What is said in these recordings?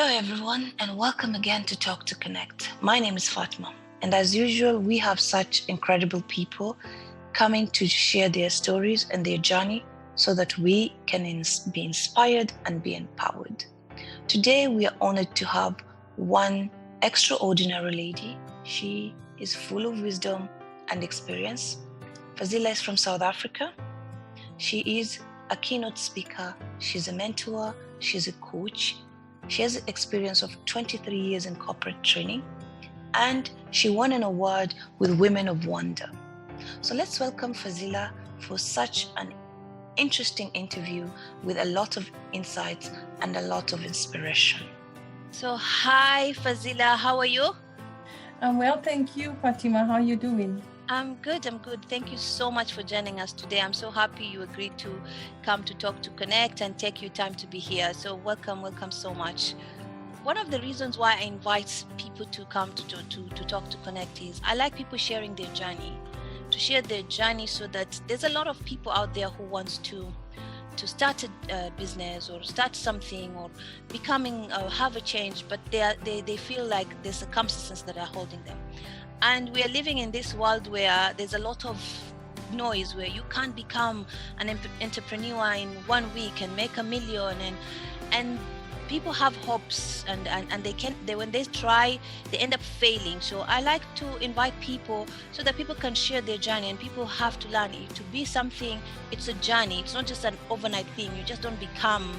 Hello everyone and welcome again to Talk to Connect. My name is Fatma and as usual we have such incredible people coming to share their stories and their journey so that we can be inspired and be empowered. Today we are honored to have one extraordinary lady. She is full of wisdom and experience. Fazilla is from South Africa. She is a keynote speaker, she's a mentor, she's a coach. She has experience of 23 years in corporate training, and she won an award with Women of Wonder. So let's welcome Fazilla for such an interesting interview with a lot of insights and a lot of inspiration. So hi Fazilla, how are you? I'm well, thank you, Fatima. How are you doing? I'm good. Thank you so much for joining us today. I'm so happy you agreed to come to Talk to Connect and take your time to be here. So welcome so much. One of the reasons why I invite people to come to Talk to Connect is I like people sharing their journey, to share their journey so that there's a lot of people out there who wants to start a business or start something or becoming have a change, but they feel like there's circumstances that are holding them. And we are living in this world where there's a lot of noise, where you can't become an entrepreneur in 1 week and make $1 million, and people have hopes and when they try, they end up failing. So I like to invite people so that people can share their journey, and people have to learn it to be something. It's a journey. It's not just an overnight thing. You just don't become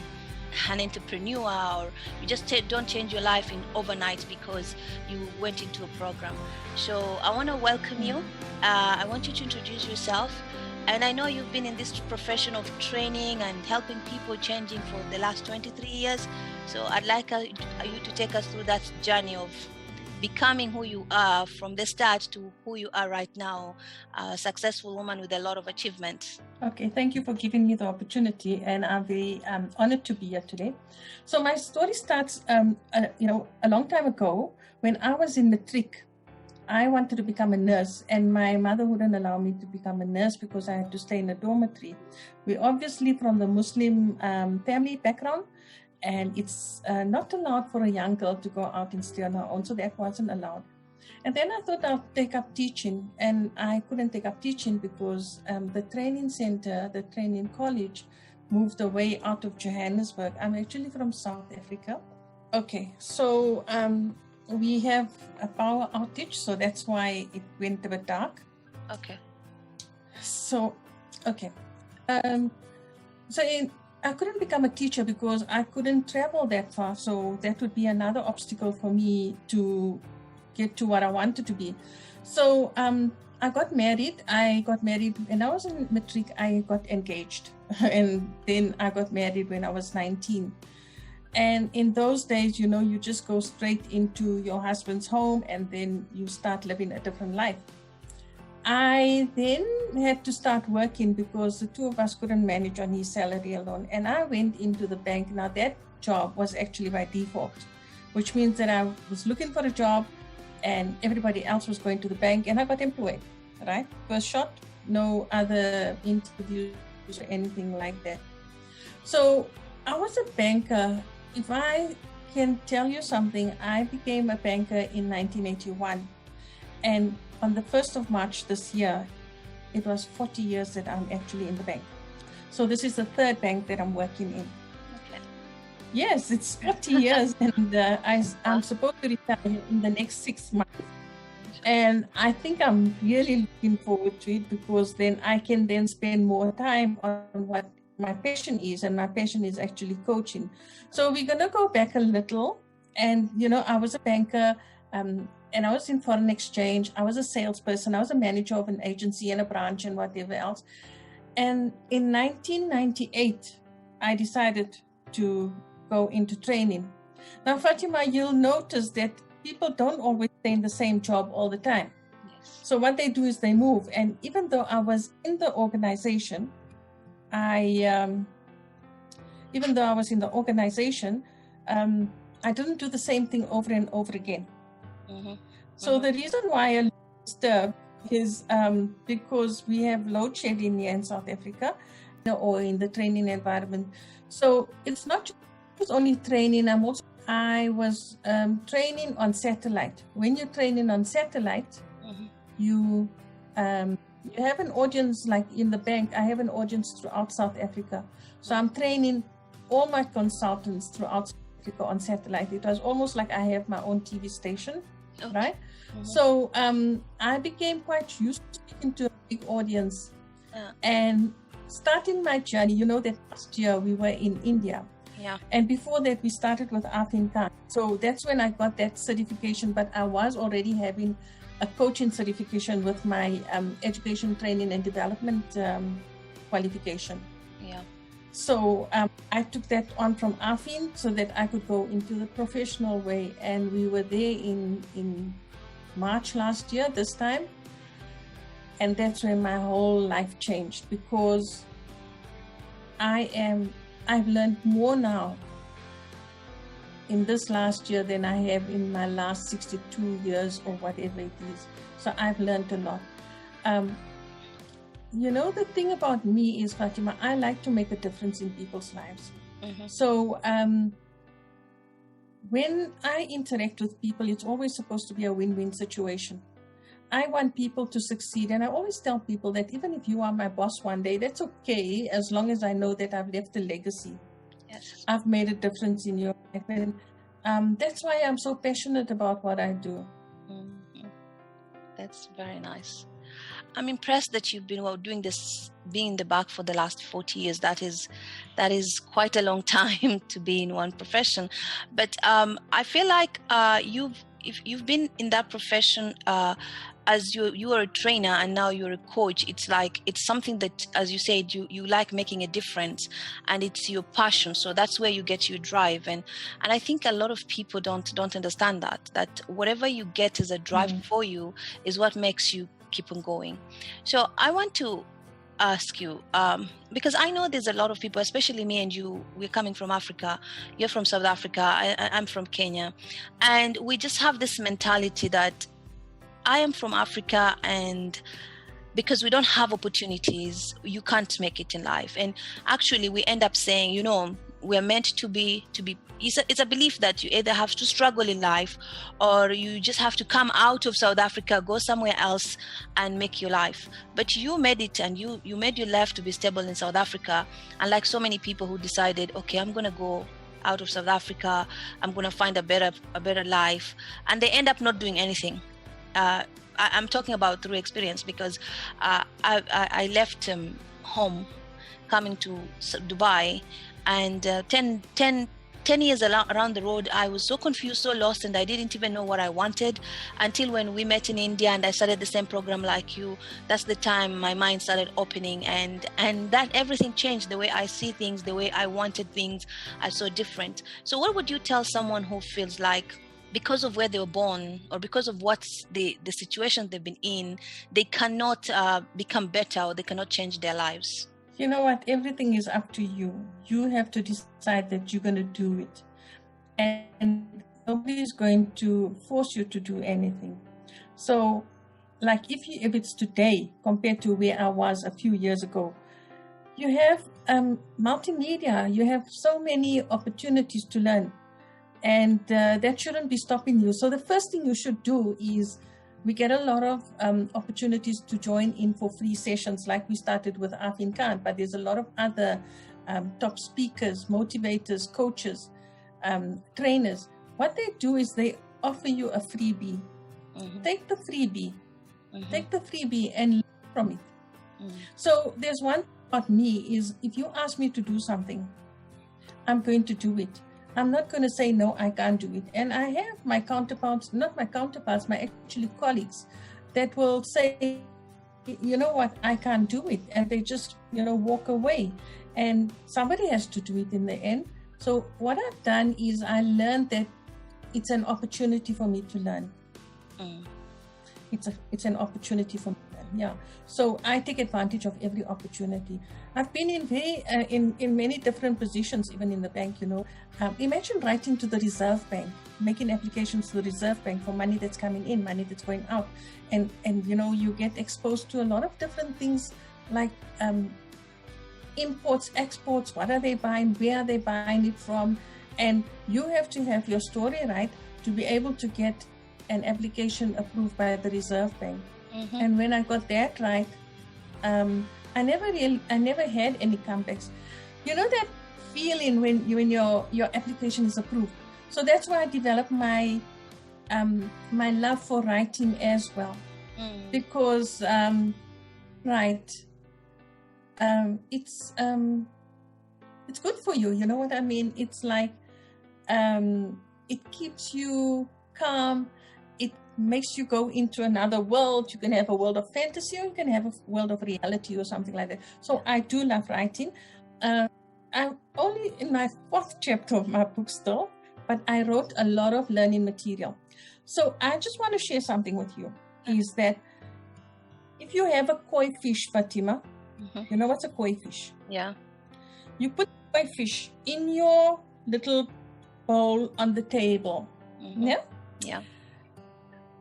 an entrepreneur, or you just don't change your life in overnight because you went into a program. So I want to welcome you. I want you to introduce yourself. And I know you've been in this profession of training and helping people changing for the last 23 years. So I'd like you to take us through that journey of becoming who you are from the start to who you are right now, a successful woman with a lot of achievements. Okay, thank you for giving me the opportunity, and I'm very honored to be here today. So my story starts, a long time ago when I was in matric. I wanted to become a nurse, and my mother wouldn't allow me to become a nurse because I had to stay in a dormitory. We're obviously from the Muslim family background, and it's not allowed for a young girl to go out and stay on her own, so that wasn't allowed. And then I thought I'll take up teaching, and I couldn't take up teaching because the training center, the training college, moved away out of Johannesburg. I'm actually from South Africa. Okay, so we have a power outage, so that's why it went a bit dark. Okay. So, okay. I couldn't become a teacher because I couldn't travel that far. So that would be another obstacle for me to get to what I wanted to be. So I got married. When I was in matric. I got engaged, and then I got married when I was 19. And in those days, you just go straight into your husband's home and then you start living a different life. I then had to start working because the two of us couldn't manage on his salary alone. And I went into the bank. Now that job was actually by default, which means that I was looking for a job and everybody else was going to the bank, and I got employed, right? First shot, no other interviews or anything like that. So I was a banker. If I can tell you something, I became a banker in 1981. And on the 1st of March this year, it was 40 years that I'm actually in the bank. So this is the third bank that I'm working in. Okay. Yes, it's 40 years, and I'm supposed to retire in the next 6 months. And I think I'm really looking forward to it because then I can then spend more time on what my passion is, and my passion is actually coaching. So we're going to go back a little. And, I was a banker, and I was in foreign exchange. I was a salesperson. I was a manager of an agency and a branch and whatever else. And in 1998, I decided to go into training. Now, Fatima, you'll notice that people don't always stay in the same job all the time. Yes. So what they do is they move. And even though I was in the organization, I didn't do the same thing over and over again. Mm-hmm. So the reason why I disturbed is because we have load shedding here in South Africa, or in the training environment. So it's not just only training. I'm also I was training on satellite. When you're training on satellite, you have an audience, like in the bank. I have an audience throughout South Africa. So I'm training all my consultants throughout South Africa on satellite. It was almost like I have my own TV station, right? So I became quite used to speaking to a big audience. And starting my journey, you know that last year we were in India. Yeah. And before that, we started with Khan. So that's when I got that certification. But I was already having a coaching certification with my education, training, and development qualification. Yeah. So I took that on from Afin so that I could go into the professional way. And we were there in March last year, this time. And that's when my whole life changed, because I've learned more now in this last year than I have in my last 62 years or whatever it is. So I've learned a lot. You know, the thing about me is, Fatima, I like to make a difference in people's lives. So when I interact with people, it's always supposed to be a win-win situation. I want people to succeed. And I always tell people that even if you are my boss one day, that's okay, as long as I know that I've left a legacy. Yes. I've made a difference in your life. And that's why I'm so passionate about what I do. That's very nice. I'm impressed that you've been doing this, being in the back for the last 40 years. That is quite a long time to be in one profession. But I feel like if you've been in that profession as you are a trainer and now you're a coach, it's like it's something that, as you said, you like making a difference, and it's your passion. So that's where you get your drive, and I think a lot of people don't understand that whatever you get as a drive for you is what makes you keep on going. So I want to ask you, because I know there's a lot of people, especially me and you, we're coming from Africa, you're from South Africa, I'm from Kenya, and we just have this mentality that I am from Africa, and because we don't have opportunities, you can't make it in life. And actually we end up saying, you know, we're meant to be it's a belief that you either have to struggle in life, or you just have to come out of South Africa, go somewhere else and make your life. But you made it, and you made your life to be stable in South Africa. And like so many people who decided, okay, I'm going to go out of South Africa, I'm going to find a better life, and they end up not doing anything. I'm talking about through experience, because I left home coming to Dubai, and 10 years around the road, I was so confused, so lost, and I didn't even know what I wanted until when we met in India and I started the same program like you. That's the time my mind started opening, and that everything changed. The way I see things, the way I wanted things are so different. So what would you tell someone who feels like, because of where they were born or because of what's the situation they've been in, they cannot become better, or they cannot change their lives? You know what? Everything is up to you. You have to decide that you're going to do it. And nobody is going to force you to do anything. So, like if it's today compared to where I was a few years ago, you have multimedia. You have so many opportunities to learn. And that shouldn't be stopping you. So the first thing you should do is, we get a lot of opportunities to join in for free sessions, like we started with Afin Khan, but there's a lot of other top speakers, motivators, coaches, trainers. What they do is they offer you a freebie. Take the freebie. Take the freebie and learn from it. So there's one thing about me is, if you ask me to do something, I'm going to do it. I'm not going to say, no, I can't do it. And I have my counterparts, not my counterparts, my actually colleagues that will say, you know what, I can't do it. And they just, walk away. And somebody has to do it in the end. So what I've done is I learned that it's an opportunity for me to learn. It's an opportunity for me to learn. Yeah. So I take advantage of every opportunity. I've been in many different positions, even in the bank, Imagine writing to the Reserve Bank, making applications to the Reserve Bank for money that's coming in, money that's going out. And you get exposed to a lot of different things, like imports, exports, what are they buying, where are they buying it from, And you have to have your story right to be able to get an application approved by the Reserve Bank. Mm-hmm. And when I got that right, I never had any comebacks. You know that feeling when your application is approved. So that's why I developed my my love for writing as well, because it's good for you. You know what I mean? It's like it keeps you calm. It makes you go into another world. You can have a world of fantasy, or you can have a world of reality, or something like that. So I do love writing. I'm only in my 4th chapter of my book still, but I wrote a lot of learning material. So I just want to share something with you, is that if you have a koi fish, Fatima, you know what's a koi fish? Yeah. You put koi fish in your little bowl on the table. Yeah? Yeah.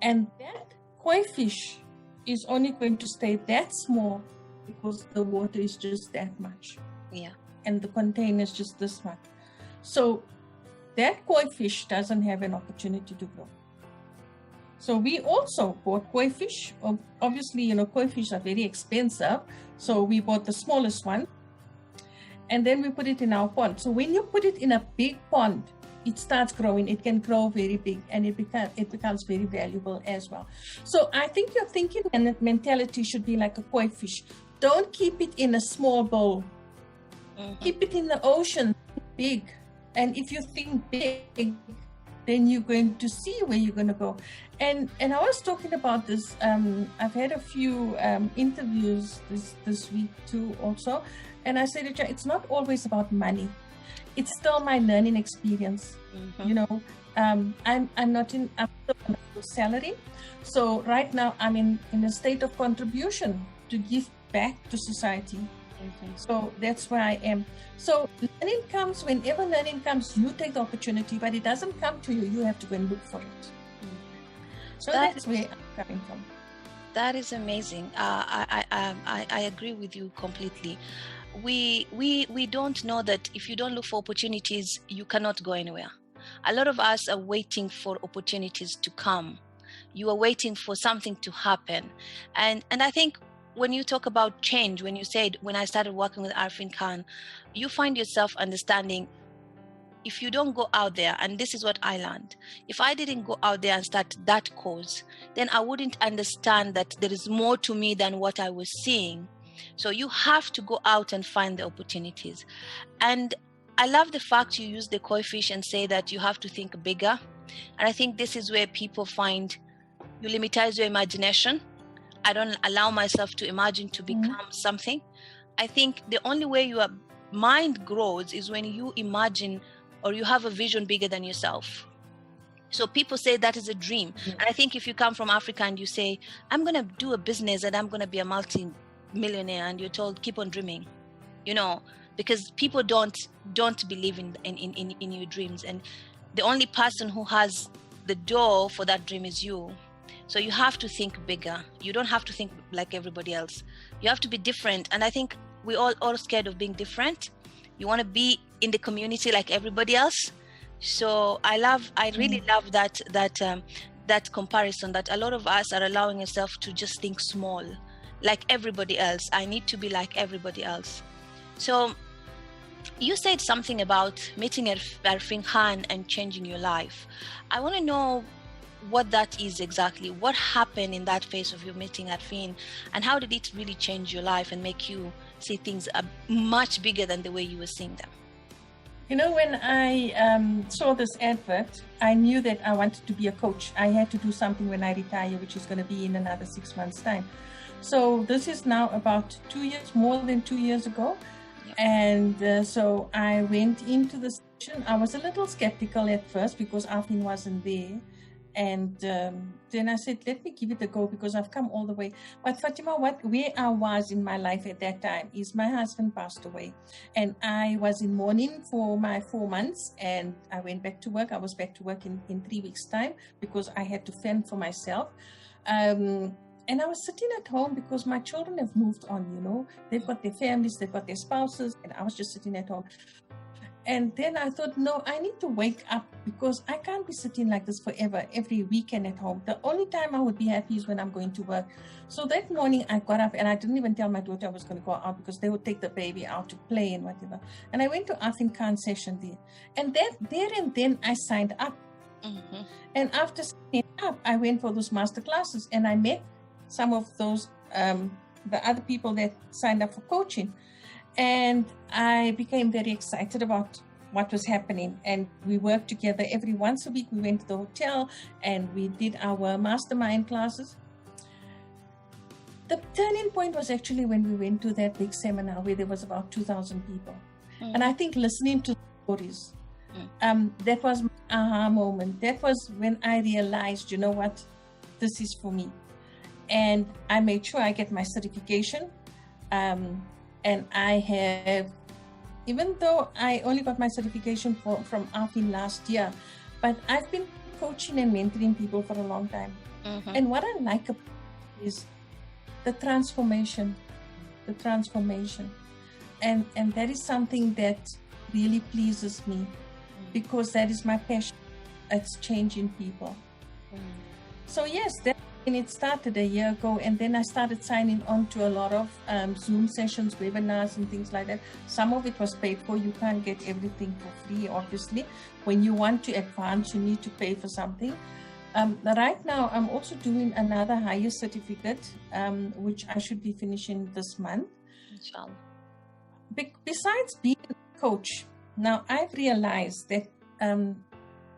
And that koi fish is only going to stay that small because the water is just that much. Yeah. And the container is just this much. So that koi fish doesn't have an opportunity to grow. So we also bought koi fish. Obviously, koi fish are very expensive. So we bought the smallest one. And then we put it in our pond. So when you put it in a big pond, it starts growing. It can grow very big, and it becomes very valuable as well. So I think your thinking and mentality should be like a koi fish. Don't keep it in a small bowl. Keep it in the ocean, big. And if you think big, then you're going to see where you're going to go. And I was talking about this. I've had a few interviews this week too also. And I said, it's not always about money. It's still my learning experience. I'm not in a salary. So right now I'm in a state of contribution to give back to society. So that's where I am. So learning comes, whenever learning comes, you take the opportunity, but it doesn't come to you. You have to go and look for it. So that's where I'm coming from. That is amazing. I agree with you completely. We don't know that if you don't look for opportunities, you cannot go anywhere. A lot of us are waiting for opportunities to come. You are waiting for something to happen. And I think when you talk about change, when you said, when I started working with Arfin Khan, you find yourself understanding, if you don't go out there, and this is what I learned, if I didn't go out there and start that cause, then I wouldn't understand that there is more to me than what I was seeing. So you have to go out and find the opportunities. And I love the fact you use the koi fish and say that you have to think bigger. And I think this is where people find you limitize your imagination. I don't allow myself to imagine to become something. I think the only way your mind grows is when you imagine or you have a vision bigger than yourself. So people say that is a dream. And I think if you come from Africa and you say, I'm going to do a business and I'm going to be a multi-millionaire, and you're told, keep on dreaming, because people don't believe in your dreams. And the only person who has the door for that dream is you. So you have to think bigger. You don't have to think like everybody else. You have to be different. And I think we're all scared of being different. You want to be in the community like everybody else. So I really love that comparison, that a lot of us are allowing ourselves to just think small, like everybody else. I need to be like everybody else. So you said something about meeting Arfin Khan and changing your life. I want to know what that is exactly. What happened in that phase of your meeting Arfin, and how did it really change your life and make you see things much bigger than the way you were seeing them? When I saw this advert, I knew that I wanted to be a coach. I had to do something when I retire, which is going to be in another 6 months' time. So this is now about 2 years, more than 2 years ago. And so I went into the session. I was a little skeptical at first because Arfin wasn't there. And then I said, let me give it a go because I've come all the way. But Fatima, where I was in my life at that time is my husband passed away. And I was in mourning for my 4 months, and I went back to work. I was back to work in 3 weeks' time because I had to fend for myself. And I was sitting at home because my children have moved on, They've got their families, they've got their spouses, and I was just sitting at home. And then I thought, no, I need to wake up, because I can't be sitting like this forever, every weekend at home. The only time I would be happy is when I'm going to work. So that morning I got up, and I didn't even tell my daughter I was going to go out, because they would take the baby out to play and whatever. And I went to Afrikaans session there. And there and then I signed up. Mm-hmm. And after signing up, I went for those master classes, and I met some of those, the other people that signed up for coaching. And I became very excited about what was happening. And we worked together every once a week. We went to the hotel and we did our mastermind classes. The turning point was actually when we went to that big seminar where there was about 2,000 people. Mm. And I think listening to stories, that was my aha moment. That was when I realized, you know what, this is for me. And I made sure I get my certification. And I have, even though I only got my certification from AFIN last year, but I've been coaching and mentoring people for a long time. Mm-hmm. And what I like about it is the transformation. And that is something that really pleases me, because that is my passion. It's changing people. So yes, and it started a year ago, and then I started signing on to a lot of Zoom sessions, webinars, and things like that. Some of it was paid for. You can't get everything for free, obviously. When you want to advance, you need to pay for something. Right now, I'm also doing another higher certificate, which I should be finishing this month. Inshallah. Besides being a coach, now I've realized that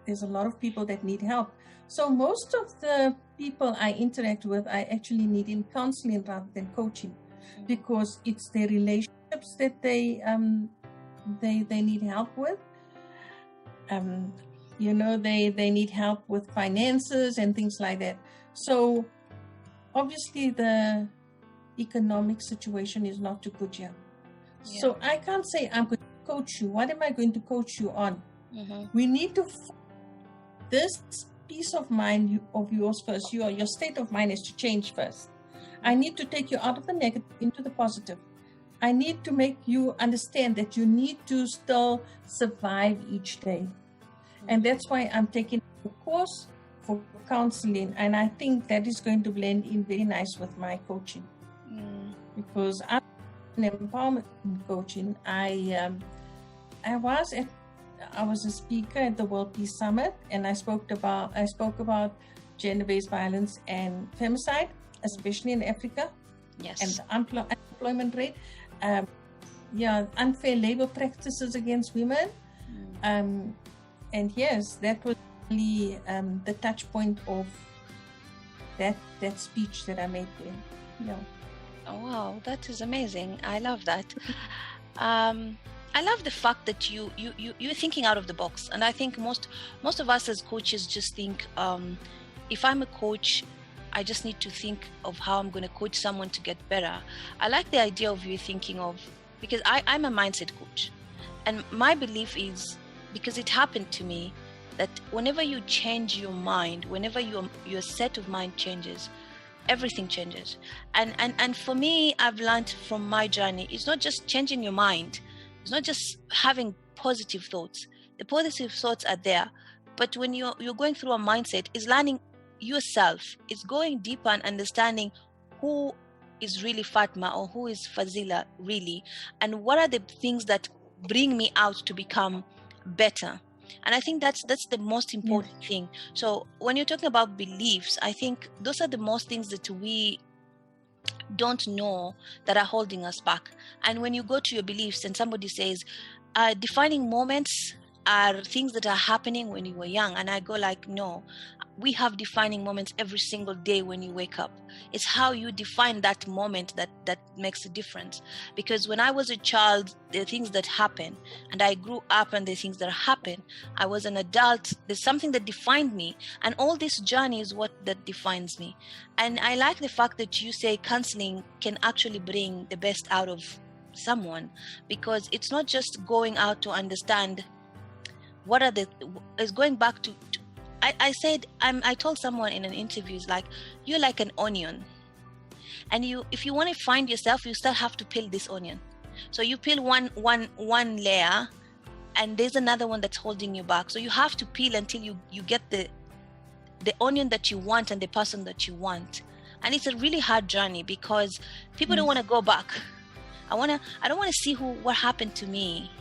there's a lot of people that need help. So most of the people I interact with, I actually need in counseling rather than coaching, because it's their relationships that they need help with. They need help with finances and things like that. So obviously the economic situation is not too good here. Yeah. So I can't say I'm going to coach you. What am I going to coach you on? Mm-hmm. We need to this peace of mind of yours first. Your state of mind is to change first. I need to take you out of the negative into the positive. I need to make you understand that you need to still survive each day. And that's why I'm taking a course for counseling. And I think that is going to blend in very nice with my coaching. Because I'm in empowerment coaching. I was a speaker at the World Peace Summit, and I spoke about gender-based violence and femicide, especially in Africa. Yes. And the unemployment rate. Unfair labor practices against women. And yes, that was really the touch point of that speech that I made there. Yeah. Oh, wow, that is amazing. I love that. I love the fact that you're thinking out of the box. And I think most of us as coaches just think, if I'm a coach, I just need to think of how I'm going to coach someone to get better. I like the idea of you thinking of, because I'm a mindset coach. And my belief is, because it happened to me, that whenever you change your mind, whenever your set of mind changes, everything changes. And for me, I've learned from my journey, it's not just changing your mind. It's not just having positive thoughts. The positive thoughts are there. But when you're going through a mindset, it's learning yourself. It's going deeper and understanding who is really Fatma or who is Fazilla really. And what are the things that bring me out to become better. And I think that's the most important thing. So when you're talking about beliefs, I think those are the most things that we don't know that are holding us back. And when you go to your beliefs and somebody says, defining moments are things that are happening when you were young, and I go like, no, we have defining moments every single day when you wake up. It's how you define that moment that makes a difference. Because when I was a child, there are things that happen, and I grew up and there are things that happen. I was an adult, there's something that defined me, and all this journey is what that defines me. And I like the fact that you say counseling can actually bring the best out of someone, because it's not just going out to understand what are is going back to I said, I told someone in an interview, it's like, you're like an onion, and if you want to find yourself, you still have to peel this onion. So you peel one layer, and there's another one that's holding you back. So you have to peel until you get the onion that you want and the person that you want. And it's a really hard journey because people don't want to go back. I don't want to see what happened to me.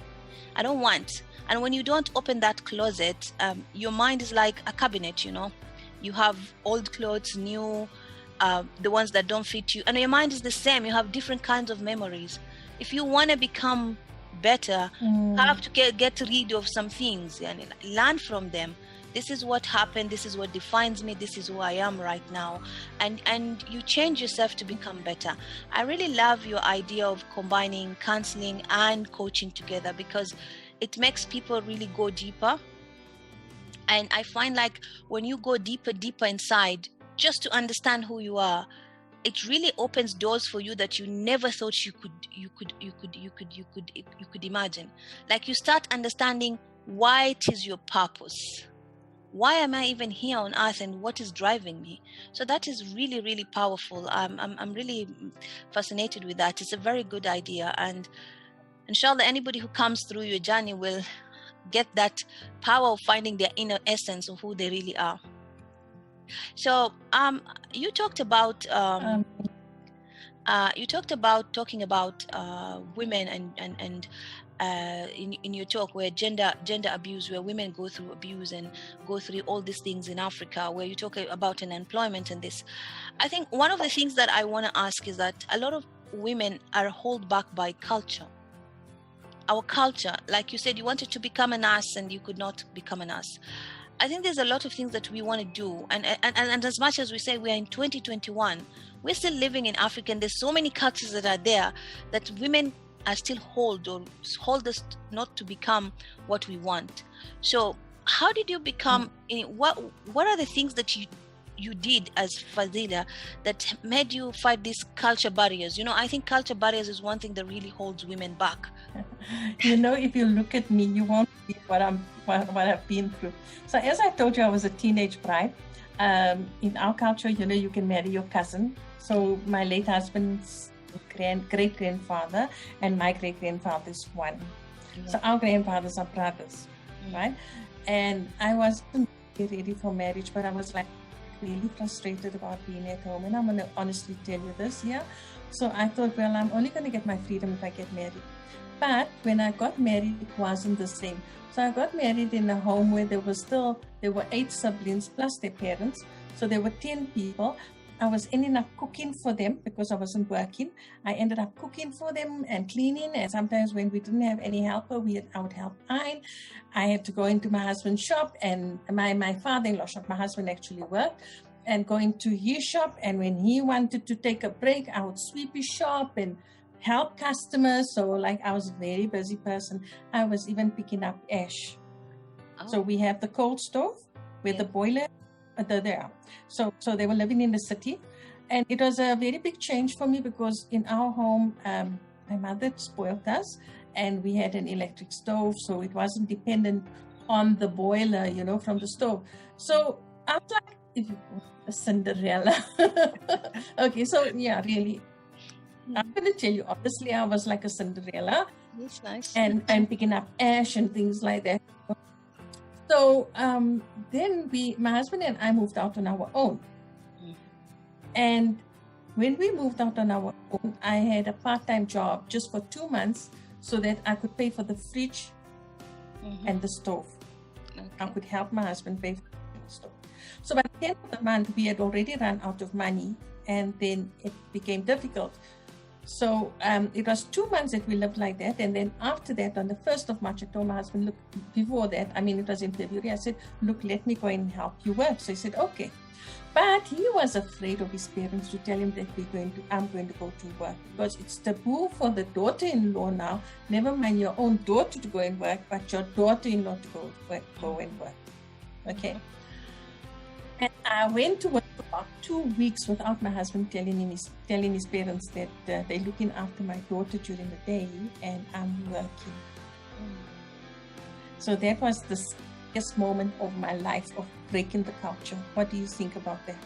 I don't want. And when you don't open that closet, your mind is like a cabinet, you have old clothes, new, the ones that don't fit you, and your mind is the same. You have different kinds of memories. If you want to become better, you have to get rid of some things and learn from them. This is what happened. This is what defines me. This is who I am right now. And you change yourself to become better. I really love your idea of combining counseling and coaching together, because it makes people really go deeper. And I find like when you go deeper inside, just to understand who you are, it really opens doors for you that you never thought you could imagine. Like you start understanding why it is your purpose. Why am I even here on earth, and what is driving me? So that is really, really powerful. I'm really fascinated with that. It's a very good idea, and inshallah, anybody who comes through your journey will get that power of finding their inner essence of who they really are. So you talked about talking about women and in your talk, where gender abuse, where women go through abuse and go through all these things in Africa, where you talk about unemployment and this. I think one of the things that I want to ask is that a lot of women are held back by culture. Our culture, like you said, you wanted to become a nurse and you could not become a nurse. I think there's a lot of things that we want to do, and as much as we say we are in 2021, we're still living in Africa, and there's so many cultures that are there that women are still hold us not to become what we want. So how did you become, what are the things that you did as Fazilla that made you fight these culture barriers? I think culture barriers is one thing that really holds women back. If you look at me, you won't see what I've been through. So as I told you, I was a teenage bride. In our culture, you can marry your cousin. So my late husband's great-grandfather and my great-grandfather's one. Yeah. So our grandfathers are brothers, right? And I wasn't ready for marriage, but I was like really frustrated about being at home. And I'm going to honestly tell you this, yeah? So I thought, well, I'm only going to get my freedom if I get married. But when I got married, it wasn't the same. So I got married in a home where there were 8 siblings plus their parents. So there were 10 people. I was ending up cooking for them because I wasn't working. I ended up cooking for them and cleaning. And sometimes when we didn't have any helper, I would help iron. I had to go into my husband's shop, and my father-in-law shop, my husband actually worked, and go into his shop. And when he wanted to take a break, I would sweep his shop and help customers. So I was a very busy person. I was even picking up ash. Oh. So we have the coal stove with the boiler there. So they were living in the city, and it was a very big change for me because in our home, my mother spoiled us, and we had an electric stove, so it wasn't dependent on the boiler, from the stove. So I was like a Cinderella. Okay, so yeah, really. I'm going to tell you, honestly, I was like a Cinderella. That's nice. And picking up ash and things like that. So then my husband and I moved out on our own. And when we moved out on our own, I had a part-time job just for 2 months so that I could pay for the fridge and the stove. Okay. I could help my husband pay for the stove. So by the end of the month, we had already run out of money, and then it became difficult. So it was 2 months that we lived like that. And then after that, on the 1st of March, I told my husband, look, before that, it was in February, I said, look, let me go and help you work. So he said, okay. But he was afraid of his parents to tell him that I'm going to go to work, because it's taboo for the daughter-in-law now, never mind your own daughter to go and work, but your daughter-in-law to go and work. Okay. And I went to work for about 2 weeks without my husband telling his parents that they're looking after my daughter during the day and I'm working. So that was the scariest moment of my life of breaking the culture. What do you think about that?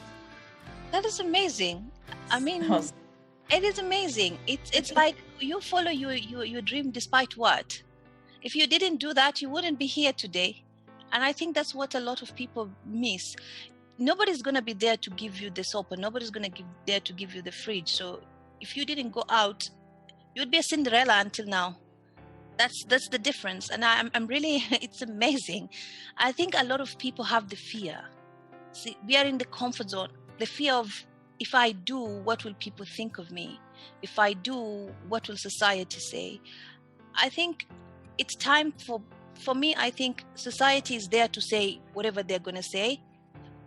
That is amazing. It is amazing. It's like you follow your dream despite what? If you didn't do that, you wouldn't be here today. And I think that's what a lot of people miss. Nobody's going to be there to give you the soap, and nobody's going to be there to give you the fridge. So if you didn't go out, you'd be a Cinderella until now. That's the difference. And I'm really, it's amazing. I think a lot of people have the fear. See, we are in the comfort zone. The fear of, if I do, what will people think of me? If I do, what will society say? I think it's time for me, I think society is there to say whatever they're going to say.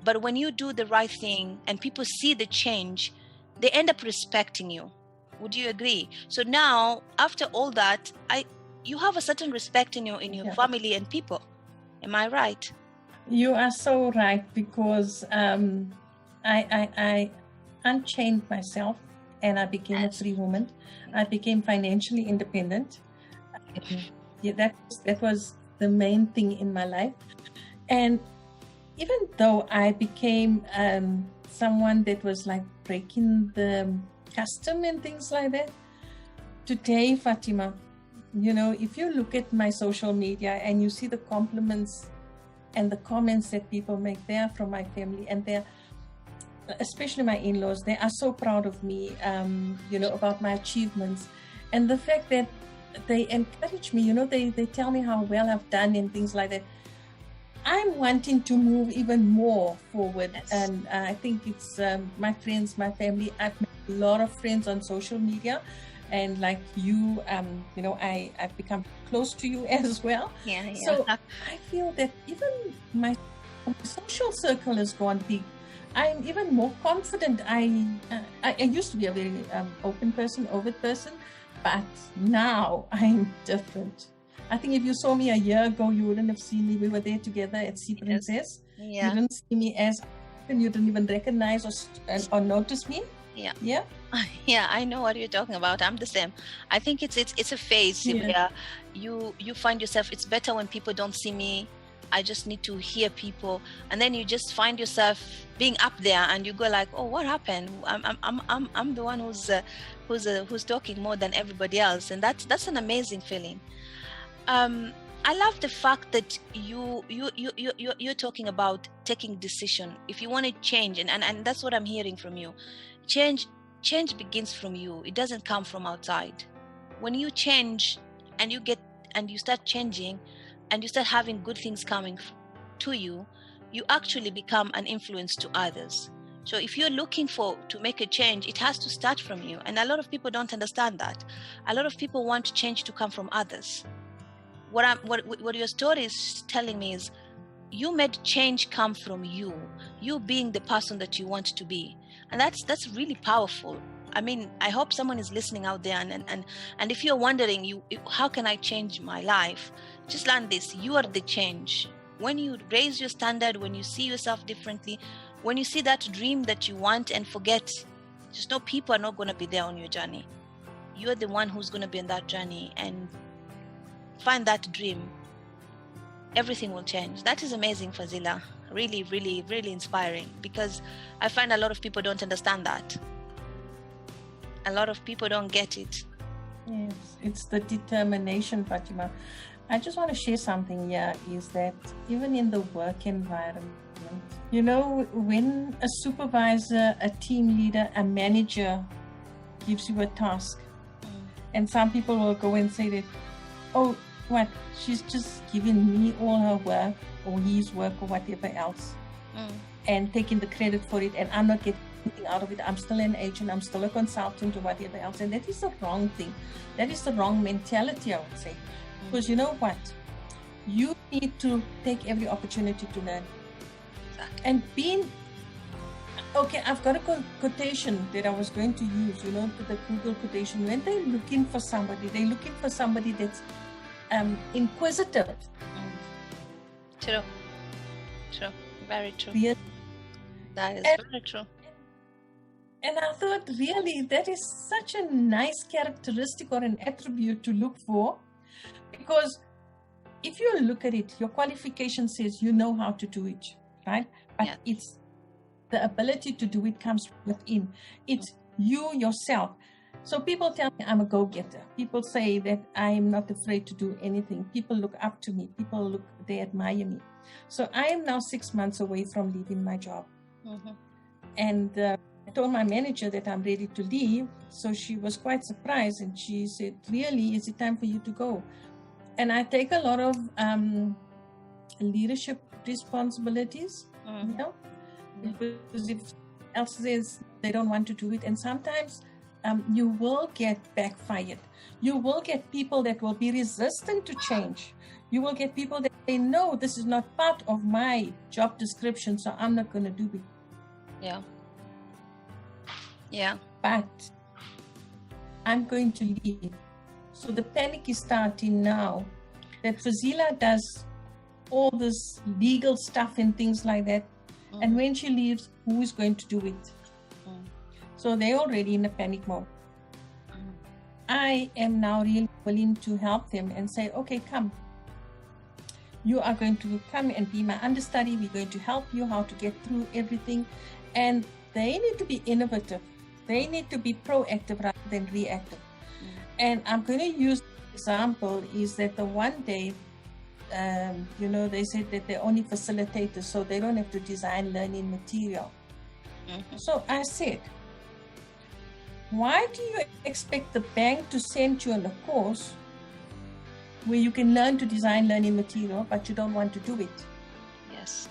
But when you do the right thing and people see the change, they end up respecting you. Would you agree? So now, after all that, you have a certain respect in your family and people. Am I right? You are so right, because I unchained myself and I became a free woman. I became financially independent. That was the main thing in my life. And even though I became someone that was like breaking the custom and things like that, today, Fatima, if you look at my social media and you see the compliments and the comments that people make there from my family, and they're, especially my in-laws, they are so proud of me, about my achievements, and the fact that they encourage me, they tell me how well I've done and things like that. I'm wanting to move even more forward. Yes. And I think it's my friends, my family. I've met a lot of friends on social media, and like you, I've become close to you as well. Yeah. So I feel that even my social circle has gone big. I'm even more confident. I used to be a very open person, overt person, but now I'm different. I think if you saw me a year ago, you wouldn't have seen me. We were there together at Sea Princess. Yeah. You didn't see me as, and you didn't even recognize or notice me. Yeah. Yeah. Yeah, I know what you're talking about. I'm the same. I think it's a phase where you find yourself. It's better when people don't see me. I just need to hear people, and then you just find yourself being up there, and you go like, "Oh, what happened? I'm the one who's talking more than everybody else," and that's an amazing feeling. I love the fact that you're talking about taking decision. If you want to change, and that's what I'm hearing from you. Change begins from you. It doesn't come from outside. When you change and you start changing, and you start having good things coming to you, you actually become an influence to others. So if you're looking to make a change, it has to start from you. And a lot of people don't understand that. A lot of people want change to come from others. What your story is telling me is, you made change come from you being the person that you want to be. And that's really powerful. I mean, I hope someone is listening out there, and if you're wondering, how can I change my life? Just learn this: you are the change. When you raise your standard, when you see yourself differently, when you see that dream that you want and forget, just know people are not going to be there on your journey. You're the one who's going to be on that journey, and find that dream. Everything will change. That is amazing, Fazilla. Really, really, really inspiring, because I find a lot of people don't understand that. A lot of people don't get it. Yes, it's the determination, Fatima. I just want to share something here, is that even in the work environment, when a supervisor, a team leader, a manager gives you a task, and some people will go and say that, oh, what, she's just giving me all her work or his work or whatever else, and taking the credit for it, and I'm not getting anything out of it. I'm still an agent, I'm still a consultant or whatever else. And that is the wrong thing. That is the wrong mentality, I would say. Because you know what? You need to take every opportunity to learn. Exactly. And I've got a quotation that I was going to use, to the Google quotation. When they're looking for somebody, that's inquisitive. True. Very true. Yeah. That is very true. And I thought, really, that is such a nice characteristic or an attribute to look for, because if you look at it, your qualification says you know how to do it, right? But it's the ability to do it comes within. It's you yourself. So people tell me I'm a go-getter. People say that I'm not afraid to do anything. People look up to me. They admire me. So I am now 6 months away from leaving my job. Mm-hmm. And I told my manager that I'm ready to leave. So she was quite surprised, and she said, really, is it time for you to go? And I take a lot of leadership responsibilities, Mm-hmm. you know, because if else says they don't want to do it, and sometimes you will get backfired. You will get people that will be resistant to change. You will get people that say, no, this is not part of my job description, so I'm not going to do it. Yeah. Yeah. But I'm going to leave. So the panic is starting now that Fazilla does all this legal stuff and things like that. Mm-hmm. And when she leaves, who is going to do it? Mm-hmm. So they're already in a panic mode. I am now really willing to help them and say, okay, come. You are going to come and be my understudy. We're going to help you how to get through everything. And they need to be innovative. They need to be proactive rather than reactive. And I'm going to use the example is that the one day, they said that they're only facilitators, so they don't have to design learning material. Mm-hmm. So I said, why do you expect the bank to send you on a course where you can learn to design learning material, but you don't want to do it? Yes.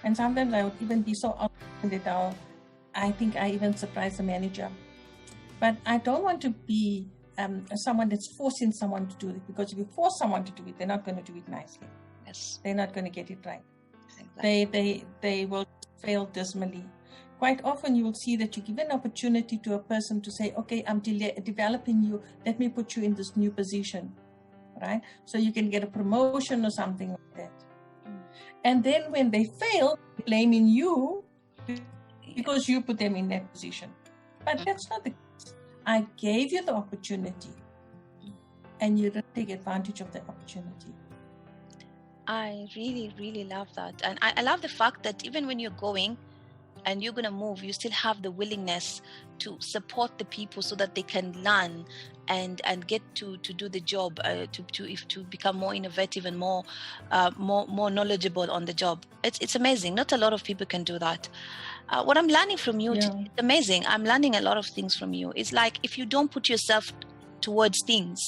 And sometimes I would even be so outstanding that I think I even surprise the manager. But I don't want to be someone that's forcing someone to do it, because if you force someone to do it, they're not going to do it nicely. Yes. They're not going to get it right. Exactly. They will fail dismally. Quite often you will see that you give an opportunity to a person to say, okay, I'm developing you. Let me put you in this new position, right? So you can get a promotion or something like that. And then when they fail, blaming you because you put them in that position. But that's not the case. I gave you the opportunity and you didn't take advantage of the opportunity. I really, really love that. And I love the fact that even when you're going and you're going to move, you still have the willingness to support the people so that they can learn and get to do the job, to become more innovative and more knowledgeable on the job. It's amazing. Not a lot of people can do that. What I'm learning from you, it's amazing. I'm learning a lot of things from you. It's like if you don't put yourself towards things,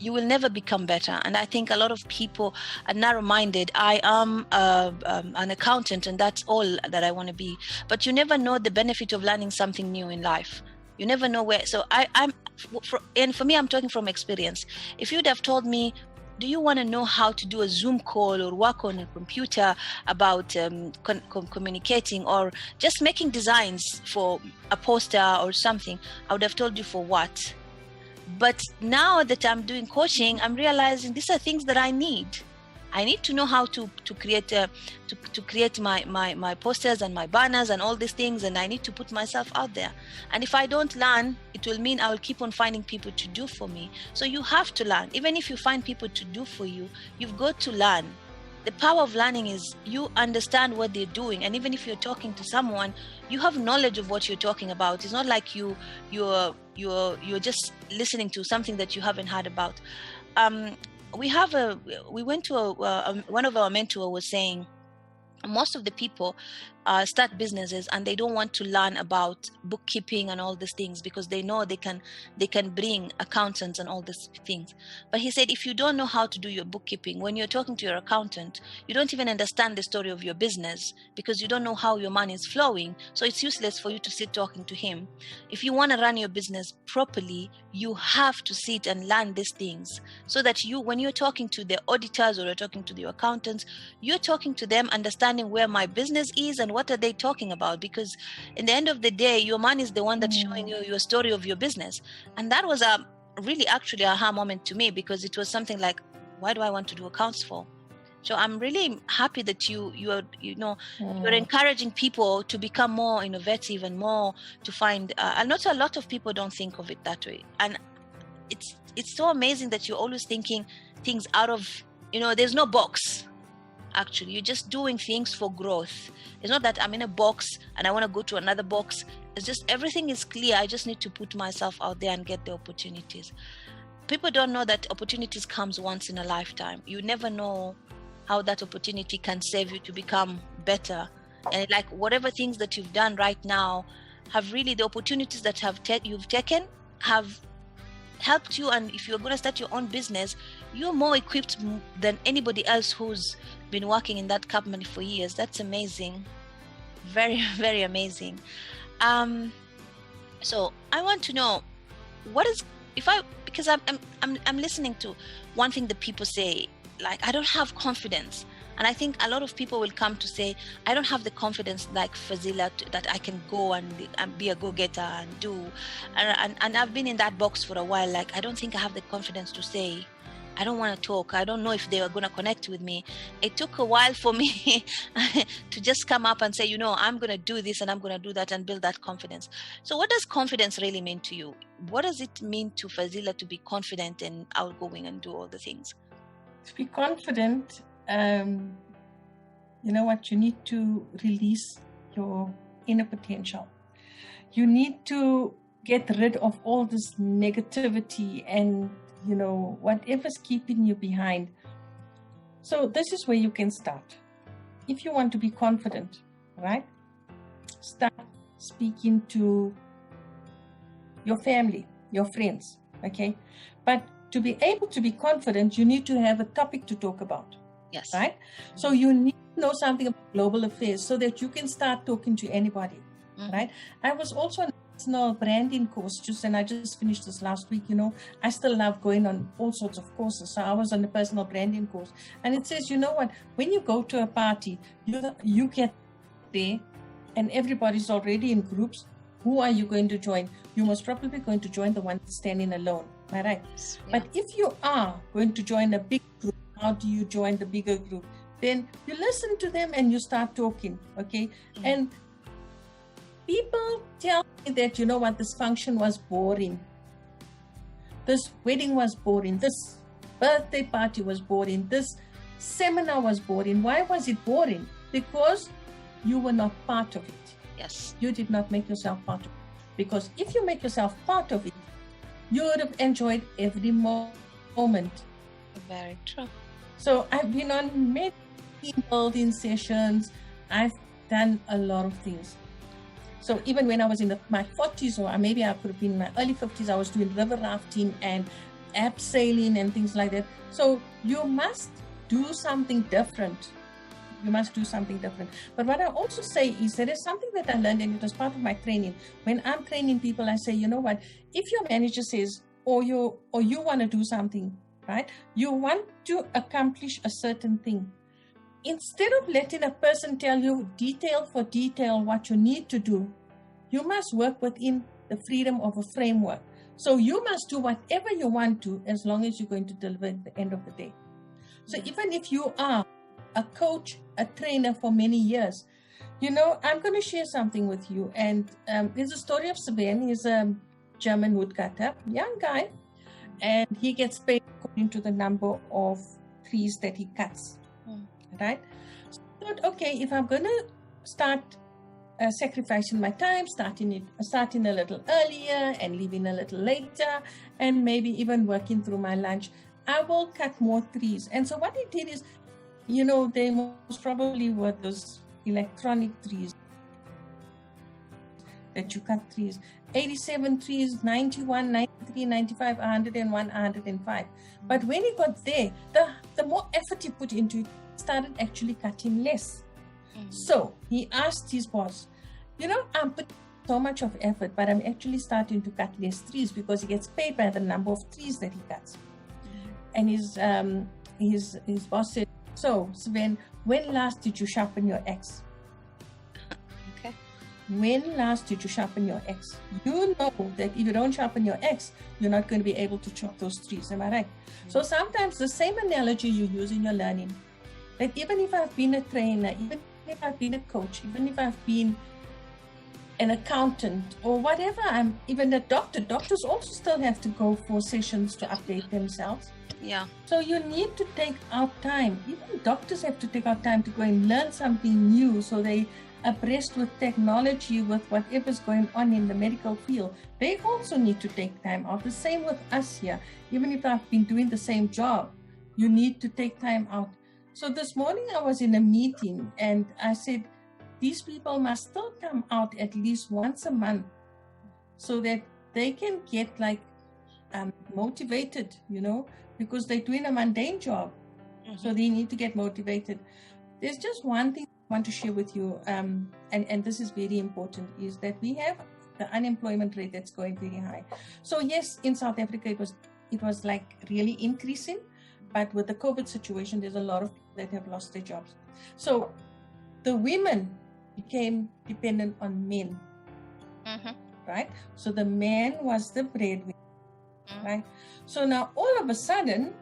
you will never become better. And I think a lot of people are narrow-minded. I am an accountant and that's all that I want to be. But you never know the benefit of learning something new in life. You never know where. So and for me, I'm talking from experience. If you'd have told me, do you want to know how to do a Zoom call or work on a computer about communicating or just making designs for a poster or something, I would have told you for what. But now that I'm doing coaching, I'm realizing these are things that I need. I need to know how to create my posters and my banners and all these things, and I need to put myself out there. And if I don't learn, it will mean I will keep on finding people to do for me. So you have to learn. Even if you find people to do for you, you've got to learn. The power of learning is you understand what they're doing, and even if you're talking to someone, you have knowledge of what you're talking about. It's not like you're just listening to something that you haven't heard about. We went to one of our mentors was saying most of the people start businesses and they don't want to learn about bookkeeping and all these things because they know they can bring accountants and all these things. But he said, if you don't know how to do your bookkeeping, when you're talking to your accountant, you don't even understand the story of your business because you don't know how your money is flowing. So it's useless for you to sit talking to him. If you want to run your business properly, you have to sit and learn these things so that when you're talking to the auditors or you're talking to the accountants, you're talking to them understanding where my business is and what are they talking about, because in the end of the day, your money is the one that's showing you your story of your business. And that was a really actually aha moment to me, because it was something like, why do I want to do accounts for? So I'm really happy that you're encouraging people to become more innovative and more to find and not a lot of people don't think of it that way. And it's so amazing that you're always thinking things out of, there's no box. actually. You're just doing things for growth. It's not that I'm in a box and I want to go to another box. It's just everything is clear. I just need to put myself out there and get the opportunities. People don't know that opportunities comes once in a lifetime. You never know how that opportunity can save you to become better. And like whatever things that you've done right now have really, the opportunities that you've taken have helped you. And if you're going to start your own business, you're more equipped than anybody else who's been working in that company for years. That's amazing. Very, very amazing. So I want to know, what is, because I'm listening to one thing that people say, like, I don't have confidence. And I think a lot of people will come to say, I don't have the confidence like Fazilla that I can go and be a go-getter and do. And I've been in that box for a while. Like, I don't think I have the confidence to say, I don't want to talk. I don't know if they are going to connect with me. It took a while for me to just come up and say, you know, I'm going to do this and I'm going to do that and build that confidence. So what does confidence really mean to you? What does it mean to Fazilla to be confident and outgoing and do all the things? To be confident, you know what, you need to release your inner potential. You need to get rid of all this negativity and, you know, whatever's keeping you behind. So this is where you can start. If you want to be confident, right? Start speaking to your family, your friends, okay? But to be able to be confident, you need to have a topic to talk about. Yes. Right? So you need to know something about global affairs so that you can start talking to anybody. Mm-hmm. Right? I was also on a personal branding course and I just finished this last week. You know, I still love going on all sorts of courses. So I was on a personal branding course. And it says, you know what, when you go to a party, you get there and everybody's already in groups. Who are you going to join? You most probably going to join the one standing alone. All right? Yeah. But if you are going to join a big group, how do you join the bigger group? Then you listen to them and you start talking, okay? Mm-hmm. And people tell me that, you know what, this function was boring. This wedding was boring. This birthday party was boring. This seminar was boring. Why was it boring? Because you were not part of it. Yes. You did not make yourself part of it. Because if you make yourself part of it, you would have enjoyed every moment. Very true. So I've been on many building sessions. I've done a lot of things. So even when I was in my 40s, or maybe I could have been in my early 50s, I was doing river rafting and abseiling and things like that. So you must do something different. You must do something different. But what I also say is there is something that I learned, and it was part of my training. When I'm training people, I say, you know what, if your manager says, or you want to do something, right? You want to accomplish a certain thing. Instead of letting a person tell you detail for detail what you need to do, you must work within the freedom of a framework. So you must do whatever you want to as long as you're going to deliver at the end of the day. So even if you are a coach, a trainer for many years, you know, I'm going to share something with you. And there's a story of Sven. He's a German woodcutter, young guy. And he gets paid according to the number of trees that he cuts, right? So I thought, okay, if I'm going to start sacrificing my time, starting a little earlier and leaving a little later, and maybe even working through my lunch, I will cut more trees. And so what he did is, you know, they most probably were those electronic trees that you cut trees. 87 trees, 91, 93, 95, 101, 105. But when he got there, the more effort he put into it, he started actually cutting less. Mm-hmm. So he asked his boss, you know, I'm putting so much of effort, but I'm actually starting to cut less trees because he gets paid by the number of trees that he cuts. Mm-hmm. And his boss said, so Sven, when last did you sharpen your axe? When last did you sharpen your axe? You know that if you don't sharpen your axe, you're not going to be able to chop those trees. Am I right? Mm-hmm. So sometimes the same analogy you use in your learning, that even if I've been a trainer, even if I've been a coach, even if I've been an accountant or whatever, I'm even a doctor. Doctors also still have to go for sessions to update themselves. Yeah. So you need to take out time. Even doctors have to take out time to go and learn something new, so they abreast with technology, with whatever's going on in the medical field. They also need to take time out. The same with us here. Even if I've been doing the same job, you need to take time out. So this morning I was in a meeting and I said, these people must still come out at least once a month so that they can get like motivated, because they're doing a mundane job. So they need to get motivated. There's just one thing I want to share with you, and this is very important, is that we have the unemployment rate that's going very high. So yes, in South Africa, it was like really increasing, but with the COVID situation, there's a lot of people that have lost their jobs. So the women became dependent on men, right? So the man was the breadwinner, right? So now all of a sudden,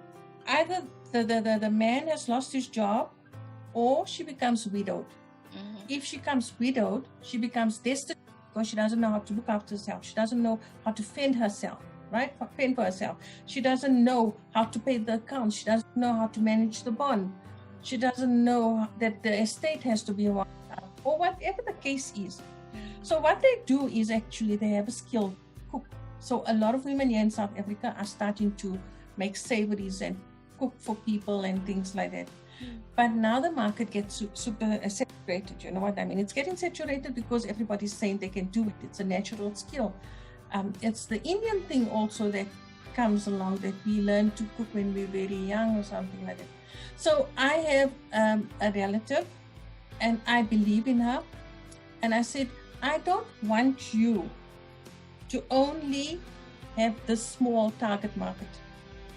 either the man has lost his job or she becomes widowed. If she becomes widowed, she becomes destitute because she doesn't know how to look after herself. She doesn't know how to fend herself, right? Fend for herself. She doesn't know how to pay the accounts. She doesn't know how to manage the bond. She doesn't know that the estate has to be one or whatever the case is. So what they do is actually they have a skill cook. So a lot of women here in South Africa are starting to make savories and cook for people and things like that. But now the market gets super saturated. You know what I mean? It's getting saturated because everybody's saying they can do it. It's a natural skill. It's the Indian thing also that comes along, that we learn to cook when we're very young or something like that. So I have a relative and I believe in her. And I said, I don't want you to only have this small target market.